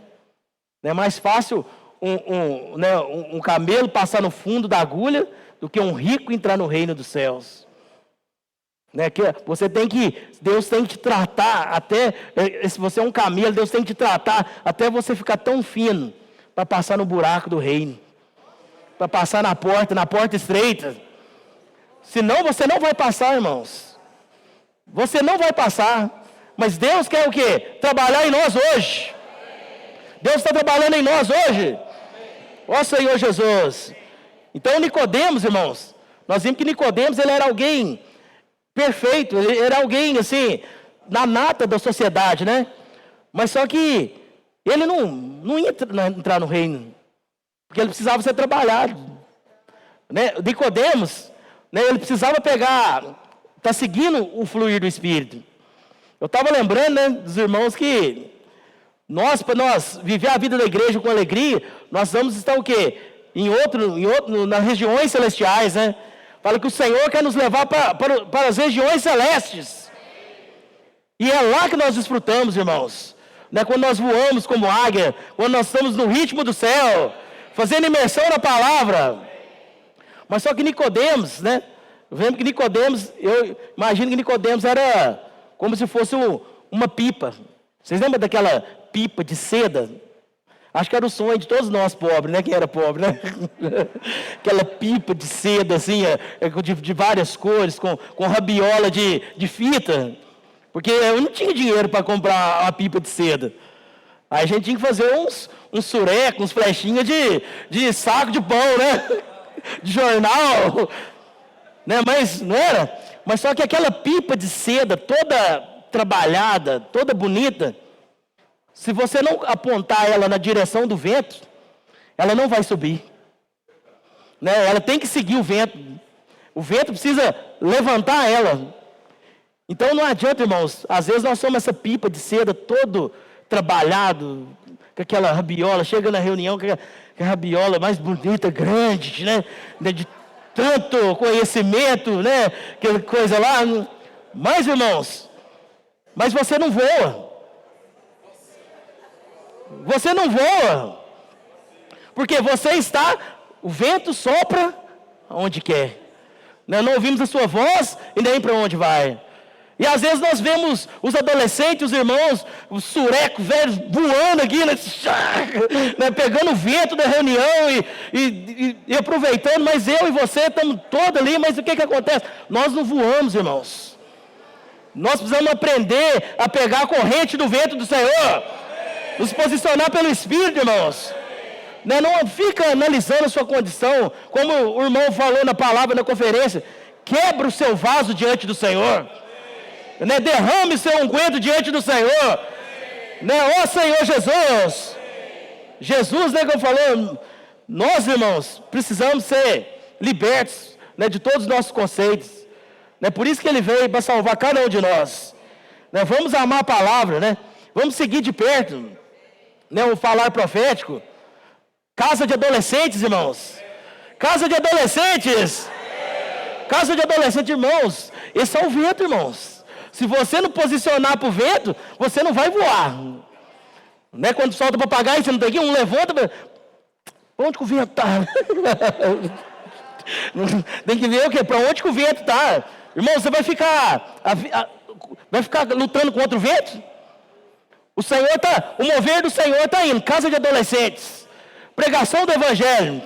É mais fácil um camelo passar no fundo da agulha do que um rico entrar no reino dos céus. Né? Que Deus tem que te tratar até, se você é um camelo, Deus tem que te tratar até você ficar tão fino, para passar no buraco do reino, para passar na porta estreita. Senão você não vai passar, irmãos. Você não vai passar. Mas Deus quer o quê? Trabalhar em nós hoje. Deus está trabalhando em nós hoje. Ó Senhor Jesus. Então Nicodemos, irmãos, nós vimos que Nicodemos, ele era alguém perfeito, ele era alguém assim, na nata da sociedade, né? Mas só que ele não ia entrar no reino, porque ele precisava ser trabalhado, né? Nicodemos, né, ele precisava tá seguindo o fluir do Espírito. Eu estava lembrando, né, dos irmãos que para nós viver a vida da igreja com alegria, nós vamos estar o quê? Nas regiões celestiais, né? Fala que o Senhor quer nos levar para as regiões celestes. E é lá que nós desfrutamos, irmãos. Né? Quando nós voamos como águia, quando nós estamos no ritmo do céu, fazendo imersão na palavra. Mas só que Nicodemos, né? Vendo que Nicodemos, eu imagino que Nicodemos era como se fosse uma pipa. Vocês lembram daquela pipa de seda? Acho que era o sonho de todos nós pobres, né? Quem era pobre, né? Aquela pipa de seda, assim, de várias cores, com rabiola de fita. Porque eu não tinha dinheiro para comprar uma pipa de seda. Aí a gente tinha que fazer uns surecos, uns flechinhas de saco de pão, né? De jornal. Né? Mas não era? Mas só que aquela pipa de seda, toda trabalhada, toda bonita, se você não apontar ela na direção do vento, ela não vai subir. Né? Ela tem que seguir o vento. O vento precisa levantar ela. Então não adianta, irmãos. Às vezes nós somos essa pipa de seda todo trabalhado, com aquela rabiola, chega na reunião com a rabiola mais bonita, grande, né? De tanto conhecimento, né? Aquela coisa lá. Mas, irmãos, mas você não voa. Você não voa, porque você o vento sopra onde quer. Nós não ouvimos a sua voz e nem para onde vai. E às vezes nós vemos os adolescentes, os irmãos, os surecos velhos voando aqui, né, pegando o vento da reunião e aproveitando, mas eu e você estamos todos ali, mas o que acontece? Nós não voamos, irmãos. Nós precisamos aprender a pegar a corrente do vento do Senhor. Nos posicionar pelo Espírito, irmãos. Né? Não fica analisando a sua condição, como o irmão falou na palavra, na conferência. Quebra o seu vaso diante do Senhor. Né? Derrame seu unguento diante do Senhor. Né? Ó Senhor Jesus. Jesus, né, como falou, nós, irmãos, precisamos ser libertos, né, de todos os nossos conceitos. Né? Por isso que Ele veio para salvar cada um de nós. Né? Vamos amar a palavra, né? Vamos seguir de perto. Né, o falar profético. Casa de adolescentes, irmãos. Casa de adolescentes. Casa de adolescentes, irmãos. Esse é o vento, irmãos. Se você não posicionar para o vento, você não vai voar. Né, quando solta o papagaio, você não tem aqui, um levanta. Onde que o vento está? Tem que ver o quê? Para onde que o vento está? Irmão, você vai ficar lutando contra o vento? O mover do Senhor está indo. Casa de adolescentes. Pregação do Evangelho.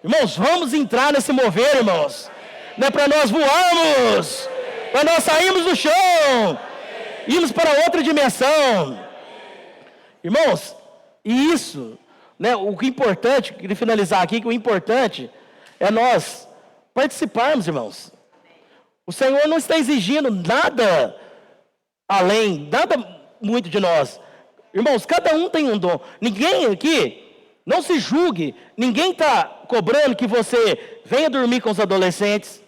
Irmãos, vamos entrar nesse mover, irmãos. Não é para nós voarmos. Para nós sairmos do chão. Irmos para outra dimensão. Irmãos, e isso, né, o que é importante, queria finalizar aqui, que o importante é nós participarmos, irmãos. O Senhor não está exigindo nada além, nada muito de nós. Irmãos, cada um tem um dom. Ninguém aqui, não se julgue, ninguém está cobrando que você venha dormir com os adolescentes,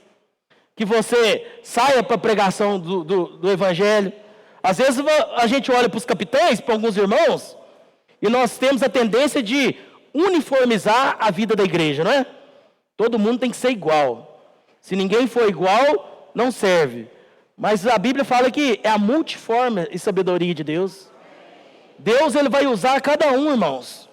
que você saia para a pregação do Evangelho. Às vezes a gente olha para os capitães, para alguns irmãos, e nós temos a tendência de uniformizar a vida da igreja, não é? Todo mundo tem que ser igual. Se ninguém for igual, não serve. Mas a Bíblia fala que é a multiforme e sabedoria de Deus. Deus, Ele vai usar cada um, irmãos.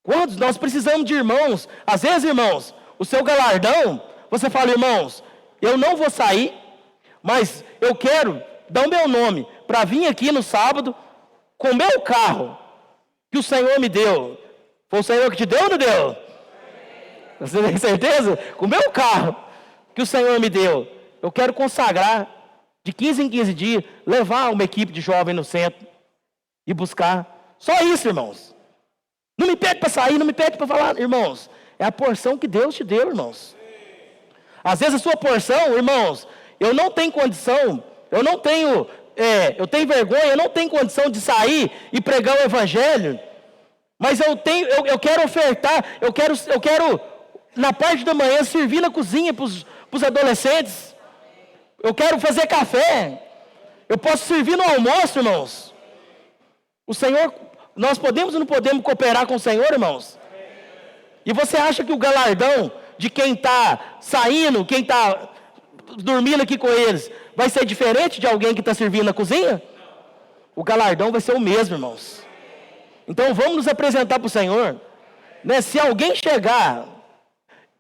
Quantos nós precisamos de irmãos? Às vezes, irmãos, o seu galardão, você fala, irmãos, eu não vou sair, mas eu quero dar o meu nome para vir aqui no sábado com o meu carro que o Senhor me deu. Foi o Senhor que te deu ou não deu? Você tem certeza? Com o meu carro que o Senhor me deu, eu quero consagrar de 15 em 15 dias, levar uma equipe de jovens no centro e buscar. Só isso, irmãos. Não me pede para sair, não me pede para falar, irmãos. É a porção que Deus te deu, irmãos. Às vezes a sua porção, irmãos, eu não tenho condição, eu tenho vergonha, eu não tenho condição de sair e pregar o evangelho, mas eu quero ofertar, eu quero na parte da manhã servir na cozinha para os adolescentes, eu quero fazer café, eu posso servir no almoço, irmãos. O Senhor, nós podemos ou não podemos cooperar com o Senhor, irmãos? E você acha que o galardão de quem está saindo, quem está dormindo aqui com eles, vai ser diferente de alguém que está servindo na cozinha? O galardão vai ser o mesmo, irmãos. Então vamos nos apresentar para o Senhor, né? Se alguém chegar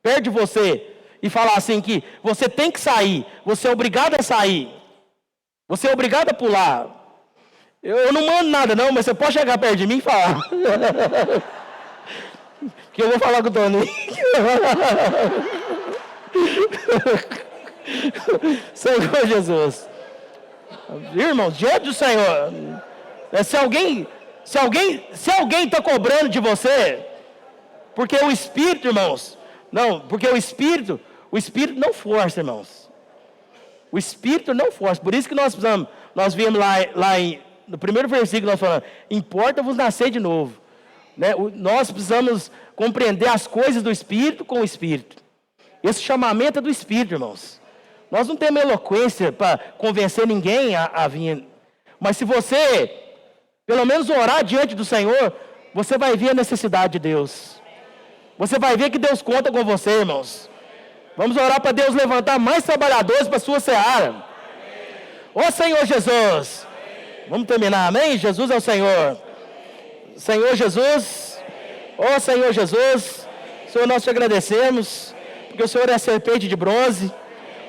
perto de você e falar assim que você tem que sair, você é obrigado a sair, você é obrigado a pular, eu não mando nada não, mas você pode chegar perto de mim e falar que eu vou falar com o Toninho. Senhor Jesus, irmãos, diante do Senhor, se alguém está cobrando de você, porque o Espírito, irmãos, não, porque o Espírito não força, irmãos. O Espírito não força. Por isso que nós viemos lá no primeiro versículo, nós falamos, importa-vos nascer de novo. Né? Nós precisamos compreender as coisas do Espírito com o Espírito. Esse chamamento é do Espírito, irmãos. Nós não temos eloquência para convencer ninguém a vir. Mas se você, pelo menos orar diante do Senhor, você vai ver a necessidade de Deus. Você vai ver que Deus conta com você, irmãos. Vamos orar para Deus levantar mais trabalhadores para a sua seara. Ó Senhor Jesus. Vamos terminar, amém? Jesus é o Senhor. Senhor Jesus. Ó Senhor Jesus. Senhor, nós te agradecemos, porque o Senhor é a serpente de bronze.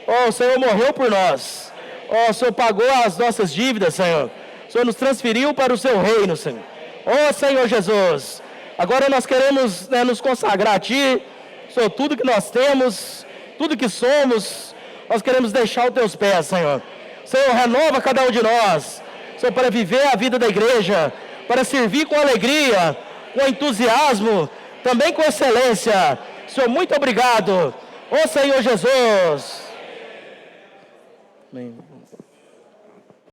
Ó, o Senhor morreu por nós. Ó, o Senhor pagou as nossas dívidas, Senhor. O Senhor nos transferiu para o seu reino, Senhor. Ó Senhor Jesus. Agora nós queremos, né, nos consagrar a Ti, Senhor, tudo que nós temos, tudo que somos, nós queremos deixar aos Teus pés, Senhor. Senhor, renova cada um de nós, Senhor, para viver a vida da igreja, para servir com alegria, com entusiasmo, também com excelência. Senhor, muito obrigado. Ó Senhor Jesus. Amém.